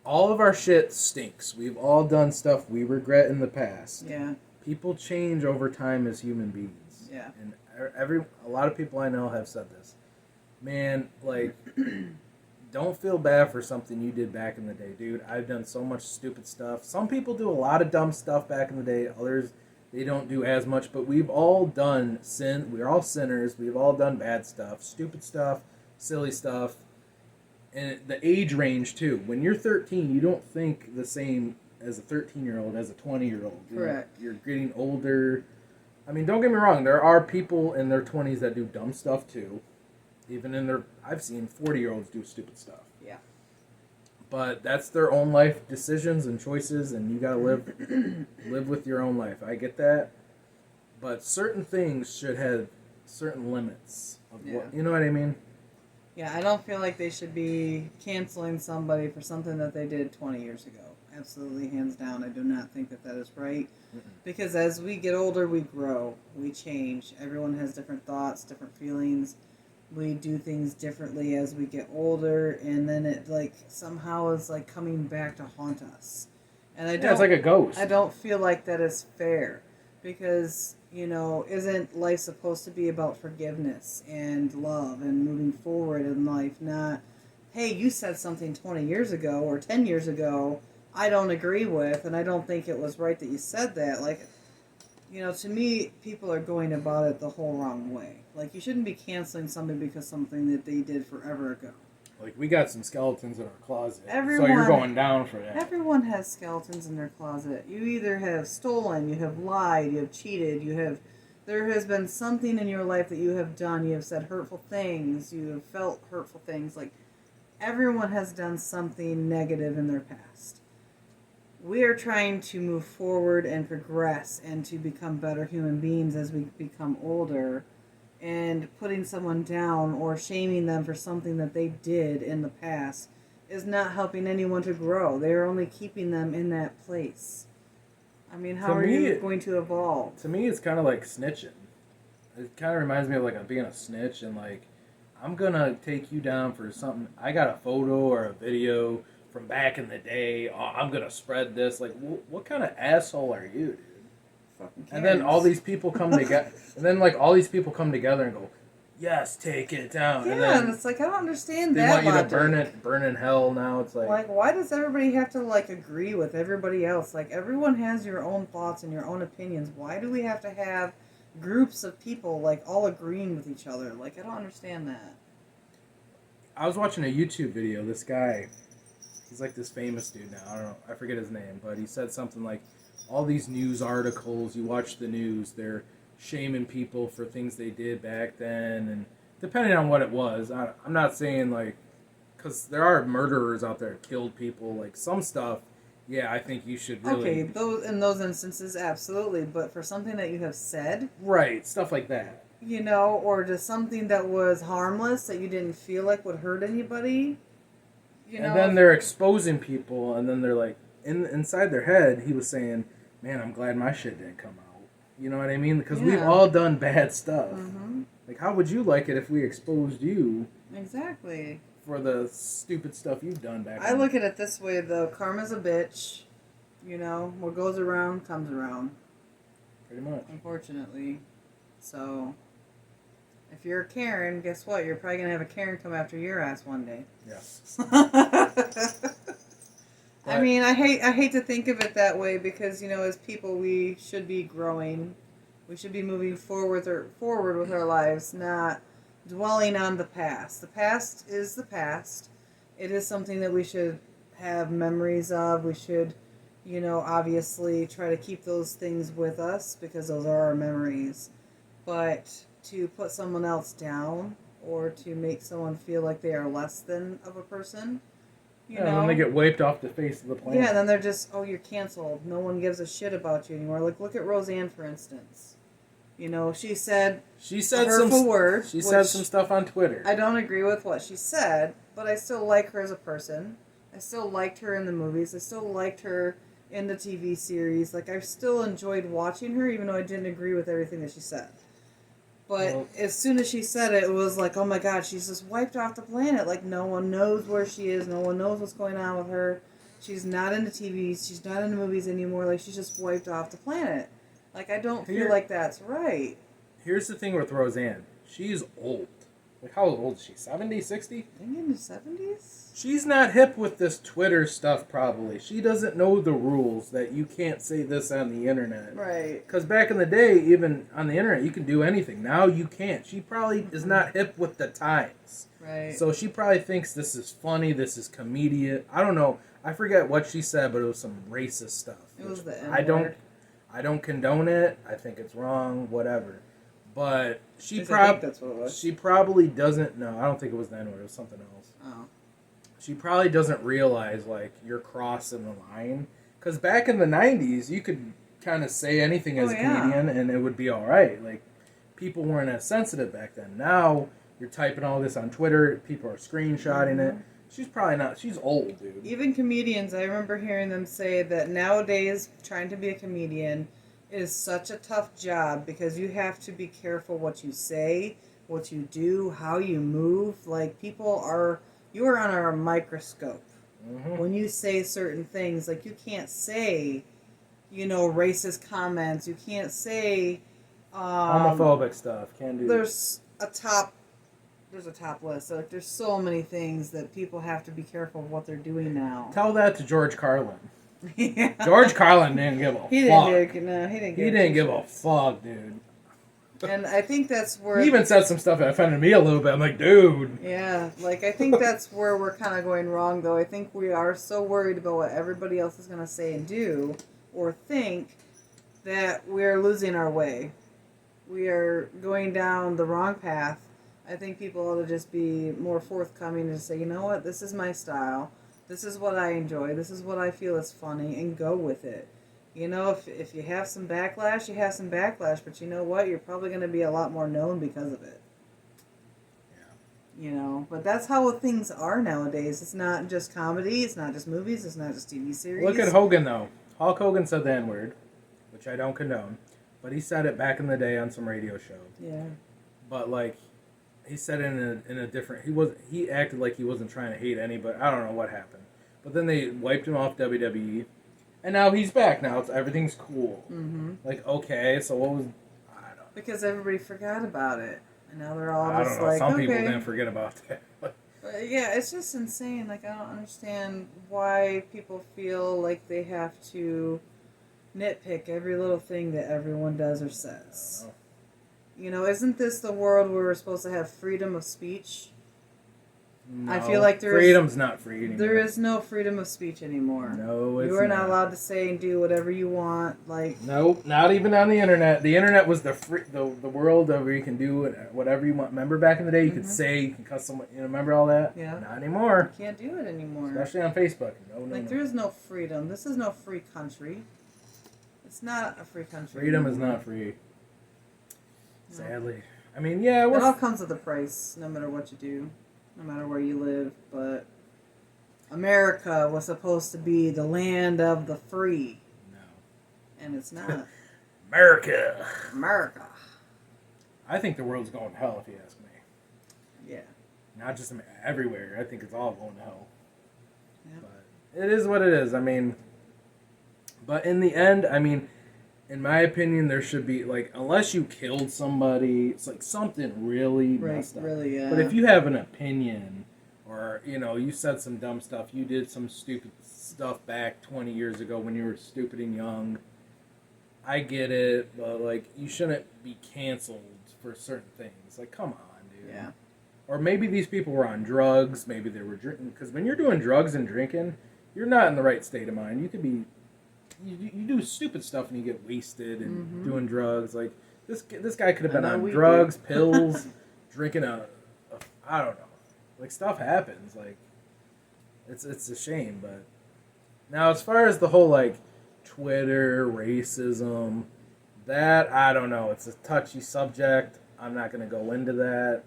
of our shit stinks. We've all done stuff we regret in the past. Yeah. People change over time as human beings. Yeah. And a lot of people I know have said this. Man, like, don't feel bad for something you did back in the day, dude. I've done so much stupid stuff. Some people do a lot of dumb stuff back in the day. Others, they don't do as much. But we've all done sin. We're all sinners. We've all done bad stuff, stupid stuff, silly stuff. And the age range, too. When you're 13, you don't think the same as a 13-year-old as a 20-year-old. Correct. You're getting older. I mean, don't get me wrong. There are people in their 20s that do dumb stuff, too. Even in their... I've seen 40-year-olds do stupid stuff. Yeah. But that's their own life decisions and choices, and you gotta live with your own life. I get that. But certain things should have certain limits. You know what I mean? Yeah, I don't feel like they should be canceling somebody for something that they did 20 years ago. Absolutely, hands down. I do not think that is right. Because as we get older, we grow. We change. Everyone has different thoughts, different feelings. We do things differently as we get older, and then it, like, somehow is, like, coming back to haunt us. And I don't... it's like a ghost. I don't feel like that is fair. Because, you know, isn't life supposed to be about forgiveness and love and moving forward in life? Not, hey, you said something 20 years ago or 10 years ago I don't agree with, and I don't think it was right that you said that. Like, you know, to me, people are going about it the whole wrong way. Like, you shouldn't be canceling somebody because something that they did forever ago. Like, we got some skeletons in our closet, so Everyone- you're going down for that. Everyone has skeletons in their closet. You either have stolen, you have lied, you have cheated, there has been something in your life that you have done. You have said hurtful things, you have felt hurtful things. Like, everyone has done something negative in their past. We are trying to move forward and progress and to become better human beings as we become older. And putting someone down or shaming them for something that they did in the past is not helping anyone to grow. They are only keeping them in that place. I mean, how are you going to evolve? To me, it's kind of like snitching. It kind of reminds me of like being a snitch, and like, I'm gonna take you down for something. I got a photo or a video from back in the day. Oh, I'm gonna spread this. Like, what kind of asshole are you, dude? And then all these people come together, and then like all these people come together and go, "Yes, take it down." Yeah, and then and it's like, I don't understand they that. want you logic. to burn in hell. Now it's like, why does everybody have to like agree with everybody else? Like, everyone has your own thoughts and your own opinions. Why do we have to have groups of people like all agreeing with each other? Like, I don't understand that. I was watching a YouTube video. This guy, he's like this famous dude now. I don't know, I forget his name, but he said something like, all these news articles, you watch the news, they're shaming people for things they did back then, and depending on what it was, I'm not saying like, because there are murderers out there that killed people, like some stuff, yeah, I think you should really... Okay, in those instances, absolutely, but for something that you have said... Right, stuff like that. You know, or just something that was harmless, that you didn't feel like would hurt anybody, you know... And then they're exposing people, and then they're like, inside their head, he was saying... Man, I'm glad my shit didn't come out. You know what I mean? Because we've all done bad stuff. Mm-hmm. Like, how would you like it if we exposed you? Exactly. For the stupid stuff you've done back I look at it this way, though. Karma's a bitch. You know, what goes around comes around. Pretty much. Unfortunately. So, if you're a Karen, guess what? You're probably going to have a Karen come after your ass one day. Yeah. I mean, I hate to think of it that way because, you know, as people, we should be growing. We should be moving forward with our lives, not dwelling on the past. The past is the past. It is something that we should have memories of. We should, you know, obviously try to keep those things with us because those are our memories. But to put someone else down or to make someone feel like they are less than of a person... You know? And then they get wiped off the face of the planet. Yeah, and then they're just, oh, you're canceled. No one gives a shit about you anymore. Like, look at Roseanne, for instance. You know, she said some word. She said some stuff on Twitter. I don't agree with what she said, but I still like her as a person. I still liked her in the movies. I still liked her in the TV series. Like, I still enjoyed watching her, even though I didn't agree with everything that she said. But as soon as she said it, it was like, oh my God, she's just wiped off the planet. Like, no one knows where she is. No one knows what's going on with her. She's not in the TVs. She's not in the movies anymore. Like, she's just wiped off the planet. Like, I don't feel like that's right. Here's the thing with Roseanne. She's old. Like, how old is she? 70, 60? I think in the 70s? She's not hip with this Twitter stuff, probably. She doesn't know the rules that you can't say this on the internet. Right. Because back in the day, even on the internet, you can do anything. Now you can't. She probably is not hip with the times. Right. So she probably thinks this is funny, this is comedian. I don't know. I forget what she said, but it was some racist stuff. It was the N-word. I don't condone it. I think it's wrong, whatever. But I think that's what it was. she probably doesn't know. I don't think it was the N-word. It was something else. Oh. She probably doesn't realize, like, you're crossing the line. Because back in the 90s, you could kind of say anything as a comedian, and it would be all right. Like, people weren't as sensitive back then. Now, you're typing all this on Twitter. People are screenshotting it. She's probably not. She's old, dude. Even comedians, I remember hearing them say that nowadays, trying to be a comedian is such a tough job because you have to be careful what you say, what you do, how you move. Like, you are under a microscope. When you say certain things, like, you can't say, racist comments. You can't say homophobic stuff. Can't do. There's a top list. Like, there's so many things that people have to be careful of what they're doing now. Tell that to George Carlin. Yeah. George Carlin didn't give a fuck. He didn't give a fuck, dude. And I think that's where... He even said some stuff that offended me a little bit. I'm like, dude. Yeah, like, I think that's where we're kind of going wrong, though. I think we are so worried about what everybody else is going to say and do, or think, that we're losing our way. We are going down the wrong path. I think people ought to just be more forthcoming and say, you know what, this is my style. This is what I enjoy. This is what I feel is funny, and go with it. If you have some backlash, you have some backlash, but you know what? You're probably going to be a lot more known because of it. Yeah. But that's how things are nowadays. It's not just comedy. It's not just movies. It's not just TV series. Look at Hogan, though. Hulk Hogan said the N-word, which I don't condone, but he said it back in the day on some radio show. Yeah. But, like, he said it in a different... He acted like he wasn't trying to hate anybody. I don't know what happened. But then they wiped him off WWE. And now he's back. Now everything's cool. Like, okay, so what was... I don't know. Because everybody forgot about it. And now they're all just know. like, Some people didn't forget about that. Yeah, it's just insane. Like, I don't understand why people feel like they have to nitpick every little thing that everyone does or says. Isn't this the world where we're supposed to have freedom of speech? No, I feel like freedom's not free anymore. There is no freedom of speech anymore. No, it's You are not allowed to say and do whatever you want. Like, nope, not even on the internet. The internet was the world where you can do whatever you want. Remember back in the day, you could say, you can cuss someone. Remember all that? Yeah. Not anymore. You can't do it anymore. Especially on Facebook. No. There is no freedom. This is no free country. It's not a free country. Freedom is not free. Sadly. I mean, yeah, it all comes with a price, no matter what you do. No matter where you live, but America was supposed to be the land of the free. No. And it's not. America. I think the world's going to hell, if you ask me. Yeah. Not just everywhere. I think it's all going to hell. Yeah. But it is what it is. I mean, but in the end, I mean, in my opinion, there should be, like, unless you killed somebody, it's like something really messed up. Really, yeah. But if you have an opinion, or, you said some dumb stuff, you did some stupid stuff back 20 years ago when you were stupid and young, I get it, but, like, you shouldn't be canceled for certain things. Like, come on, dude. Yeah. Or maybe these people were on drugs, maybe they were drinking, because when you're doing drugs and drinking, you're not in the right state of mind. You could be... You do stupid stuff and you get wasted and doing drugs. Like, this guy could have been on drugs, pills, drinking I don't know. Like, stuff happens. Like, it's a shame. But now, as far as the whole, like, Twitter, racism, That, I don't know. It's a touchy subject. I'm not going to go into that.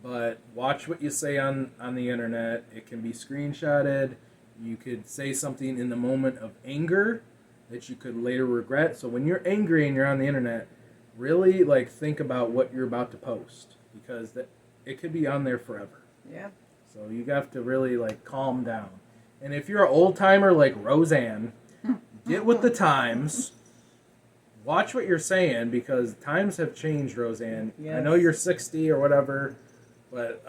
But watch what you say on the internet. It can be screenshotted. You could say something in the moment of anger that you could later regret. So when you're angry and you're on the internet, really like think about what you're about to post, because it could be on there forever. Yeah. So you have to really like calm down. And if you're an old timer like Roseanne, get with the times. Watch what you're saying, because times have changed, Roseanne. Yes. I know you're 60 or whatever, but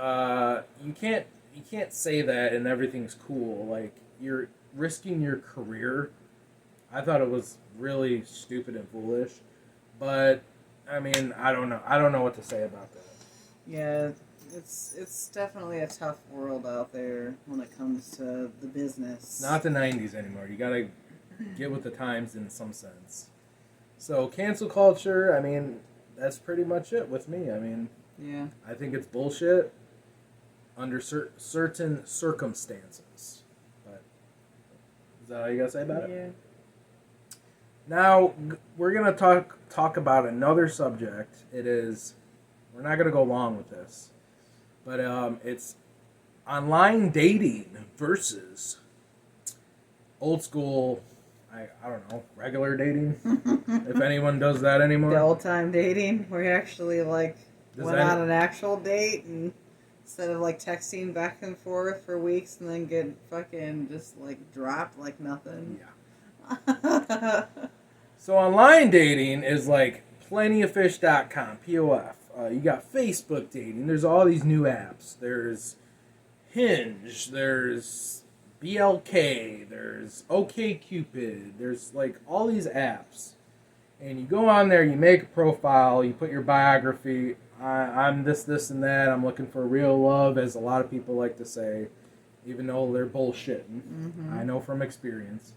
you can't say that and everything's cool. Like, you're risking your career. I thought it was really stupid and foolish, but I mean, I don't know. I don't know what to say about that. Yeah, it's definitely a tough world out there when it comes to the business. Not the 90s anymore. You gotta get with the times in some sense. So cancel culture, I mean, that's pretty much it with me. I mean, Yeah. I think it's bullshit under certain circumstances. But is that all you gotta say about it? Yeah. Now we're gonna talk about another subject. We're not gonna go long with this, but it's online dating versus old school. I don't know, regular dating. If anyone does that anymore. The old time dating where you actually went that- on an actual date and instead of texting back and forth for weeks and then get fucking just dropped like nothing. Yeah. So online dating is like plentyoffish.com, POF. You got Facebook dating. There's all these new apps. There's Hinge. There's BLK. There's OkCupid. There's all these apps. And you go on there, you make a profile, you put your biography. I'm this, and that. I'm looking for real love, as a lot of people like to say, even though they're bullshitting. Mm-hmm. I know from experience.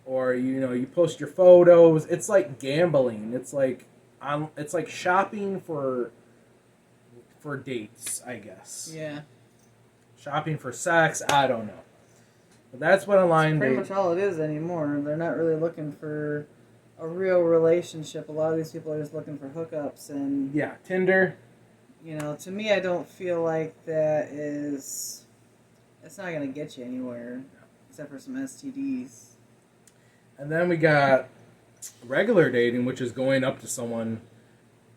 Or you post your photos. It's like gambling. It's like shopping for dates, I guess. Yeah. Shopping for sex, I don't know. But that's what online Pretty dating. much all it is anymore. They're not really looking for a real relationship. A lot of these people are just looking for hookups and Yeah, Tinder. To me, I don't feel like it's not going to get you anywhere except for some STDs. And then we got regular dating, which is going up to someone.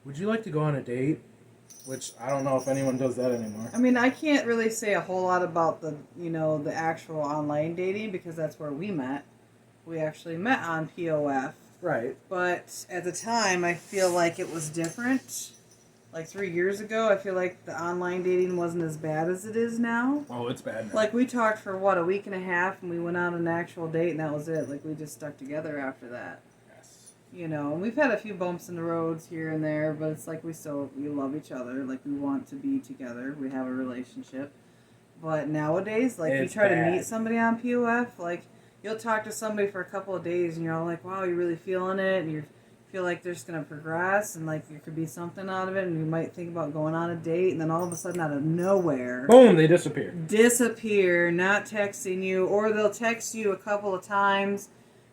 Would you like to go on a date? Which I don't know if anyone does that anymore. I mean, I can't really say a whole lot about the actual online dating because that's where we met. We actually met on POF. Right. But at the time, I feel like it was different. 3 years ago, I feel like the online dating wasn't as bad as it is now. Oh, it's bad now. We talked for, a week and a half, and we went on an actual date, and that was it. We just stuck together after that. Yes. And we've had a few bumps in the roads here and there, but it's we love each other. We want to be together. We have a relationship. But nowadays, you It's try to bad. meet somebody on POF, you'll talk to somebody for a couple of days, and you're all like, wow, you're really feeling it, and you feel like they're just going to progress, and there could be something out of it, and you might think about going on a date, and then all of a sudden, out of nowhere, Boom, they disappear. not texting you, or they'll text you a couple of times,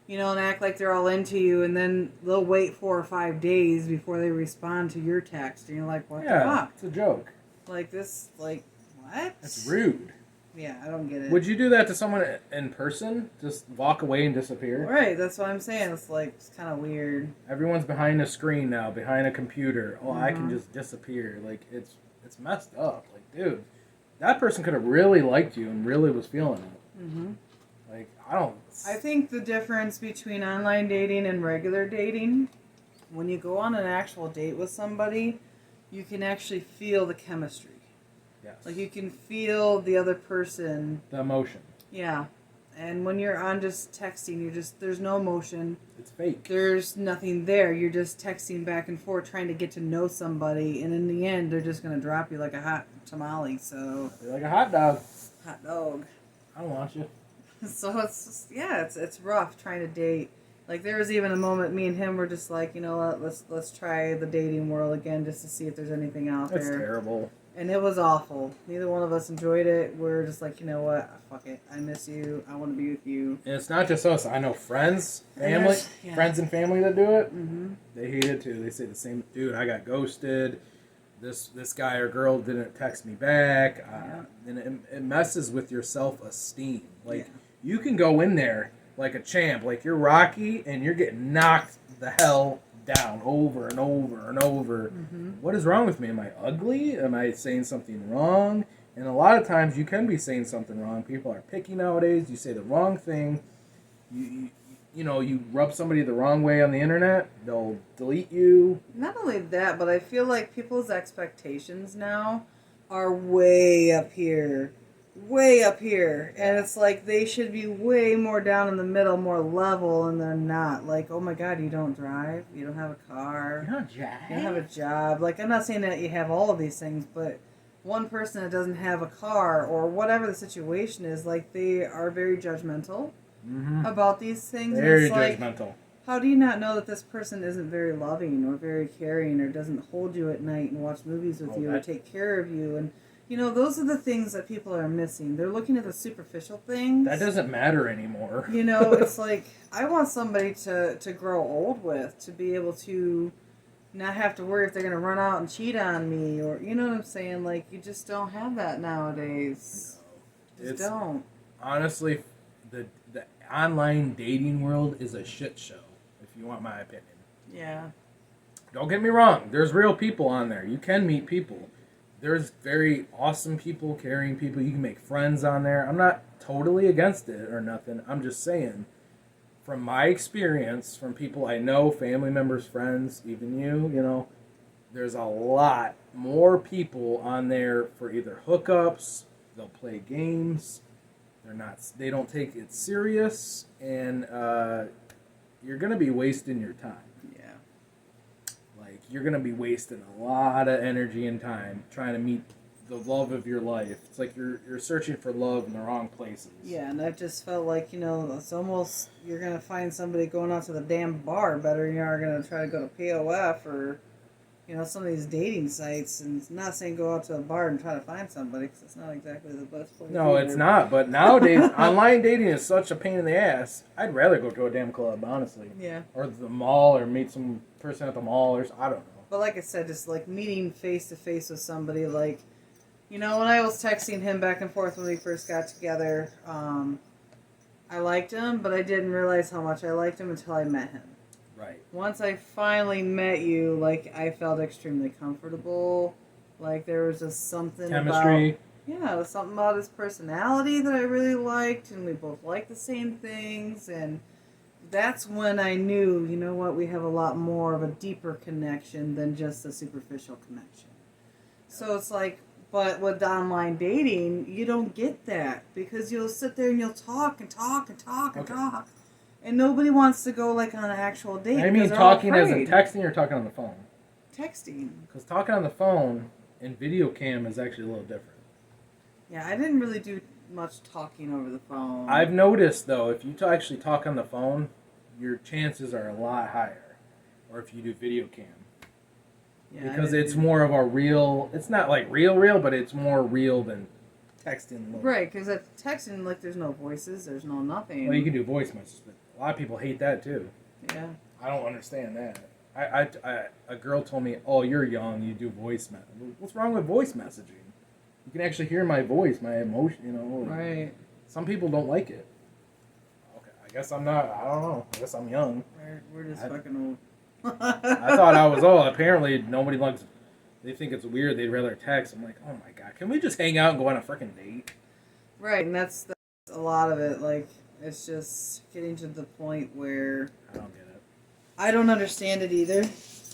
and act like they're all into you, and then they'll wait 4 or 5 days before they respond to your text, and you're like, what the fuck? It's a joke. What? It's rude. Yeah, I don't get it. Would you do that to someone in person? Just walk away and disappear? Right, that's what I'm saying. It's kind of weird. Everyone's behind a screen now, behind a computer. Oh, I can Mhm. just disappear. It's messed up. Dude, that person could have really liked you and really was feeling it. Mm-hmm. I I think the difference between online dating and regular dating, when you go on an actual date with somebody, you can actually feel the chemistry. Yes. You can feel the other person. The emotion. Yeah. And when you're on just texting, there's no emotion. It's fake. There's nothing there. You're just texting back and forth trying to get to know somebody. And in the end, they're just going to drop you like a hot tamale. So, You're like a hot dog. hot dog. I don't want you. So it's just, it's rough trying to date. There was even a moment me and him were just you know what, let's try the dating world again just to see if there's anything out It's there. terrible. And it was awful. Neither one of us enjoyed it. We're just like, you know what? Fuck it. I miss you. I want to be with you. And it's not just us. I know friends, Yeah. friends and family that do it. Mm-hmm. They hate it too. They say the same. Dude, I got ghosted. This guy or girl didn't text me back. And it messes with your self-esteem. Like, you can go in there like a champ. Like, you're Rocky and you're getting knocked the hell down over and over and over. Mm-hmm. What is wrong with me? Am I ugly? Am I saying something wrong? And a lot of times you can be saying something wrong. People are picky nowadays. You say the wrong thing. You rub somebody the wrong way on the internet, they'll delete you. Not only that, but I feel like people's expectations now are way up here. Way up here. And it's like they should be way more down in the middle, more level, and they're not. Like, oh my god, you don't drive? You don't have a car? You don't drive? You don't have a job? Like, I'm not saying that you have all of these things, but one person that doesn't have a car or whatever the situation is, like, they are very judgmental about these things. Very and it's judgmental. Like, how do you not know that this person isn't very loving or very caring or doesn't hold you at night and watch movies with you or take care of you? And, those are the things that people are missing. They're looking at the superficial things. That doesn't matter anymore. It's like, I want somebody to grow old with, to be able to not have to worry if they're going to run out and cheat on me, or, you know what I'm saying? Like, you just don't have that nowadays. Just don't. Honestly, the online dating world is a shit show, if you want my opinion. Yeah. Don't get me wrong. There's real people on there. You can meet people. There's very awesome people, caring people. You can make friends on there. I'm not totally against it or nothing. I'm just saying, from my experience, from people I know, family members, friends, even you, there's a lot more people on there for either hookups, they'll play games, they don't take it serious, and you're going to be wasting your time. Yeah. Like, you're going to be wasting a lot of energy and time trying to meet the love of your life. It's like you're searching for love in the wrong places. Yeah, and I just felt like, it's almost, you're going to find somebody going out to the damn bar better than you are going to try to go to POF or, some of these dating sites. And it's not saying go out to a bar and try to find somebody, because it's not exactly the best place. No, either. It's not. But nowadays, online dating is such a pain in the ass. I'd rather go to a damn club, honestly. Yeah. Or the mall, or meet some person at the mall, or I don't know. But like I said, just like meeting face to face with somebody, like, when I was texting him back and forth when we first got together, I liked him, but I didn't realize how much I liked him until I met him. Right. Once I finally met you, like, I felt extremely comfortable. Like, there was just something Chemistry. There was something about his personality that I really liked, and we both liked the same things, and that's when I knew, we have a lot more of a deeper connection than just a superficial connection. So it's like, but with online dating, you don't get that, because you'll sit there and you'll talk and talk and talk and talk. And nobody wants to go, like, on an actual date. I mean talking as in texting or talking on the phone? Texting. Because talking on the phone and video cam is actually a little different. Yeah, I didn't really do much talking over the phone. I've noticed, though, if you actually talk on the phone, your chances are a lot higher. Or if you do video cam. Yeah, because it's more of a real... It's not, like, real, but it's more real than texting. Right, because at texting, like, there's no voices, there's no nothing. Well, you can do voice messages, but a lot of people hate that, too. Yeah. I don't understand that. A girl told me, "Oh, you're young, you do voice messaging." What's wrong with voice messaging? You can actually hear my voice, my emotion, Right. Some people don't like it. Okay, I guess I'm not, I don't know. I guess I'm young. We're just fucking old. I thought I was old. Apparently, nobody likes, they think it's weird, they'd rather text. I'm like, oh my god, can we just hang out and go on a freaking date? Right, and that's a lot of it. Like, it's just getting to the point where... I don't get it. I don't understand it either.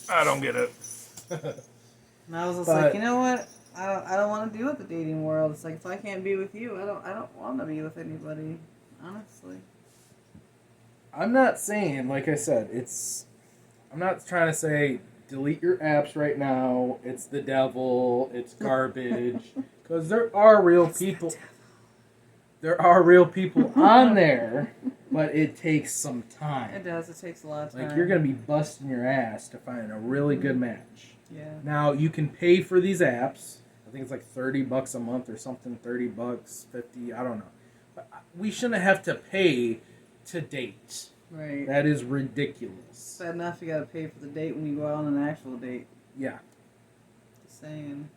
I don't get it. And I was just like, you know what? I don't want to deal with the dating world. It's like, if I can't be with you, I don't want to be with anybody. Honestly. I'm not saying, like I said, I'm not trying to say delete your apps right now. It's the devil. It's garbage. Because there are real people. There are real people on there, but it takes some time. It does. It takes a lot of time. Like, you're going to be busting your ass to find a really good match. Yeah. Now, you can pay for these apps. I think it's like $30 a month or something. $30, 50. I don't know. But we shouldn't have to pay to date. Right. That is ridiculous. Bad enough you gotta pay for the date when you go out on an actual date. Yeah. Just saying.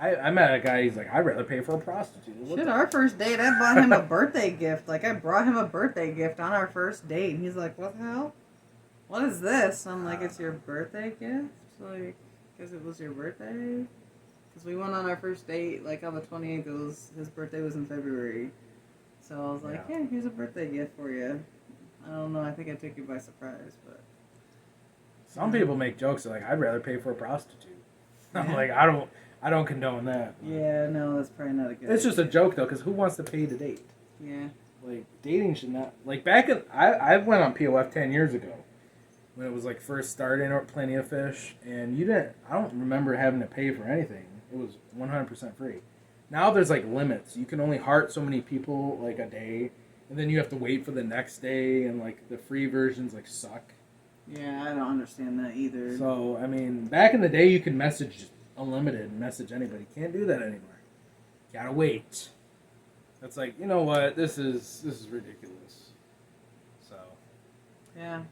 I met a guy, he's like, I'd rather pay for a prostitute. Shit, our first date, I bought him a birthday gift. Like, I brought him a birthday gift on our first date, and he's like, what the hell? What is this? I'm like, it's your birthday gift? Like, because it was your birthday? Because we went on our first date, like, on the 28th, his birthday was in February. So I was like, yeah, here's a birthday gift for you. I don't know, I think I took you by surprise, but... Some people make jokes like, I'd rather pay for a prostitute. I'm Yeah. like, I don't condone that. Yeah, no, that's probably not a good It's just a joke, though, because who wants to pay to date? Yeah. Like, dating should not... Like, back in... I went on POF 10 years ago when it was, like, first starting, or Plenty of Fish, and you didn't... I don't remember having to pay for anything. It was 100% free. Now there's, like, limits. You can only heart so many people, like, a day, and then you have to wait for the next day, and, like, the free versions, like, suck. Yeah, I don't understand that either. So, I mean, back in the day, you could message unlimited, message anybody. Can't do that anymore. Gotta wait. That's like, you know what? This is ridiculous. So, Yeah.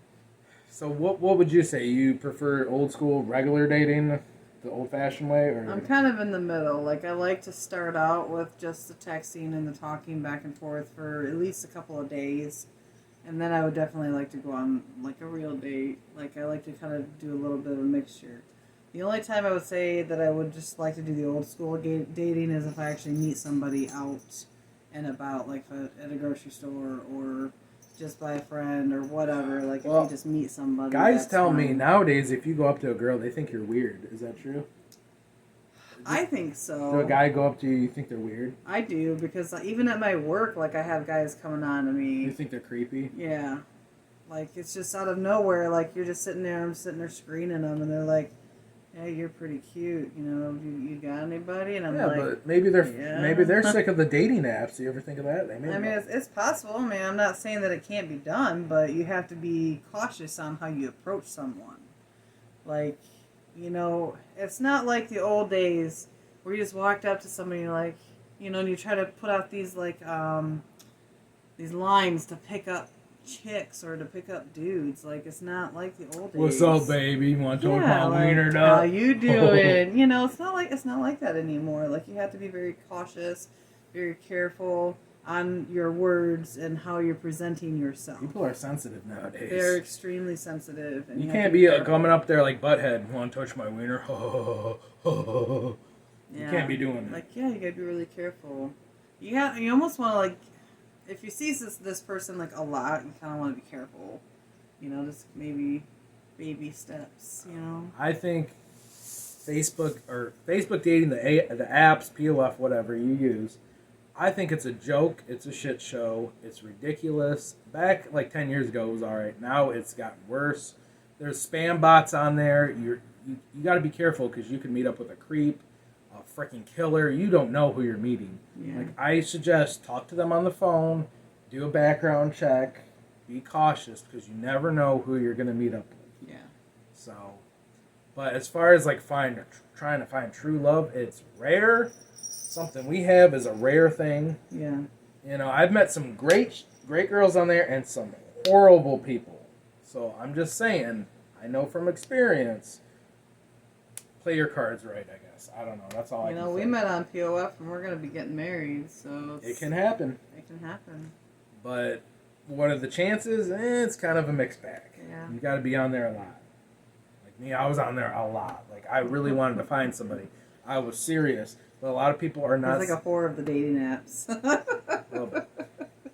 so what would you say? You prefer old school regular dating, the old fashioned way, or I'm kind of in the middle. Like, I like to start out with just the texting and the talking back and forth for at least a couple of days. And then I would definitely like to go on, like, a real date. Like, I like to kind of do a little bit of a mixture. The only time I would say that I would just like to do the old school dating is if I actually meet somebody out and about, like at a grocery store or just by a friend or whatever. Like, Well, if you just meet somebody. guys that's tell me fine. nowadays if you go up to a girl, they think you're weird. Is that true? I think so. Do a guy go up to you, you think they're weird? I do, because even at my work, like, I have guys coming on to me. You think they're creepy? Yeah. Like, it's just out of nowhere. Like, you're just sitting there, I'm sitting there screening them, and they're like, hey, you're pretty cute. You know, you got anybody? And I'm Yeah, like, but maybe they're yeah. sick of the dating apps. Do you ever think of that? They may I mean, it's possible. I mean, I'm not saying that it can't be done, but you have to be cautious on how you approach someone. Like, you know, it's not like the old days where you just walked up to somebody, like, you know, and you try to put out these, like, these lines to pick up chicks or to pick up dudes. Like, it's not like the old days. What's up, baby? You want to talk Yeah, my like, wiener how up? you doing? You know, it's not like that anymore. Like, you have to be very cautious, very careful on your words and how you're presenting yourself. People are sensitive nowadays. They're extremely sensitive. And You have can't to be careful. coming up there like butthead. Want to touch my wiener? You Yeah. can't be doing that. Like, yeah, you gotta be really careful. You almost want to, like, if you see this person, like, a lot, you kind of want to be careful. You know, just maybe baby steps, you know? I think Facebook dating, the apps, POF, whatever you use, I think it's a joke. It's a shit show. It's ridiculous. Back like 10 years ago, it was all right. Now it's gotten worse. There's spam bots on there. You got to be careful because you can meet up with a creep, a freaking killer. You don't know who you're meeting. Yeah. Like, I suggest talk to them on the phone, do a background check, be cautious because you never know who you're going to meet up with. Yeah. So, but as far as like trying to find true love, it's rare. Something we have is a rare thing. Yeah. You know, I've met some great girls on there and some horrible people. So I'm just saying, I know from experience. Play your cards right, I guess. I don't know. That's all I can say. We met on POF and we're gonna be getting married, so It can happen. It can happen. But what are the chances? It's kind of a mixed bag. Yeah. You got to be on there a lot. Like me, I was on there a lot. Like I really wanted to find somebody. I was serious. But a lot of people are not. It's like a whore of the dating apps. A little bit.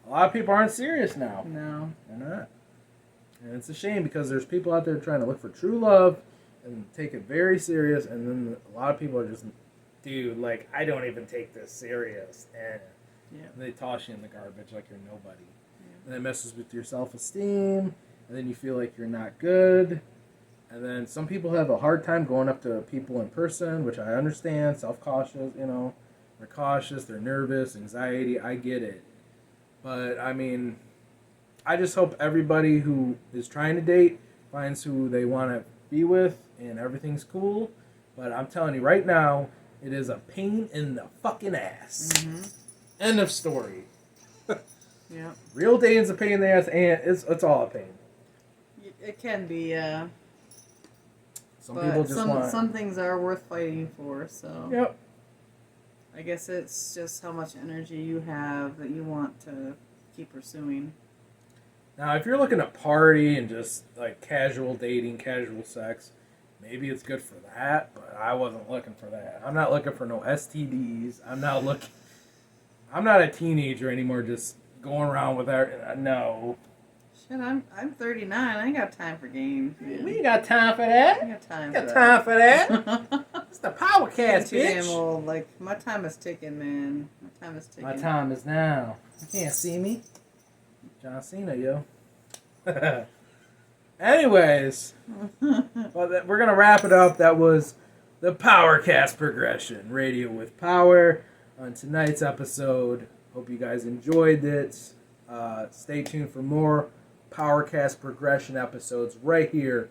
A lot of people aren't serious now. No. They're not. And it's a shame because there's people out there trying to look for true love and take it very serious. And then a lot of people are just, dude, like, I don't even take this serious. And they toss you in the garbage like you're nobody. Yeah. And it messes with your self-esteem. And then you feel like you're not good. And then some people have a hard time going up to people in person, which I understand. Self-cautious, you know. They're cautious, they're nervous, anxiety. I get it. But, I mean, I just hope everybody who is trying to date finds who they want to be with and everything's cool. But I'm telling you right now, It is a pain in the fucking ass. Mm-hmm. End of story. Yeah. Real dating's a pain in the ass, and it's all a pain. It can be, Some people just want... Some things are worth fighting for, so... Yep. I guess it's just how much energy you have that you want to keep pursuing. Now, if you're looking to party and just, like, casual dating, casual sex, maybe it's good for that, but I wasn't looking for that. I'm not looking for no STDs. I'm not a teenager anymore just going around with our... No. Shit, I'm 39. I ain't got time for games, man. We ain't got time for that. I got time Got for time for that. that. It's the PowerKast, I'm too damn bitch. old. Like, my time is ticking, man. My time is ticking. My time is now. You can't see me. John Cena, yo. Anyways, well, we're going to wrap it up. That was the PowerKast Progression, Radio with Power, on tonight's episode. Hope you guys enjoyed it. Stay tuned for more PowerKast Progression episodes right here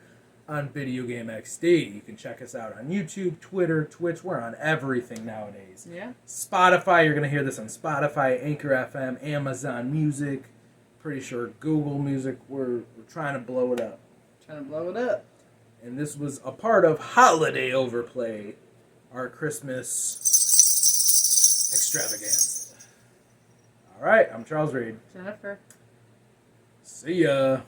on Video Game XD. You can check us out on YouTube, Twitter, Twitch. We're on everything nowadays. Yeah. Spotify, you're going to hear this on Spotify, Anchor FM, Amazon Music, pretty sure Google Music. We're trying to blow it up. Trying to blow it up. And this was a part of Holiday Overplay, our Christmas extravaganza. All right, I'm Charles Reed. Jennifer. See ya.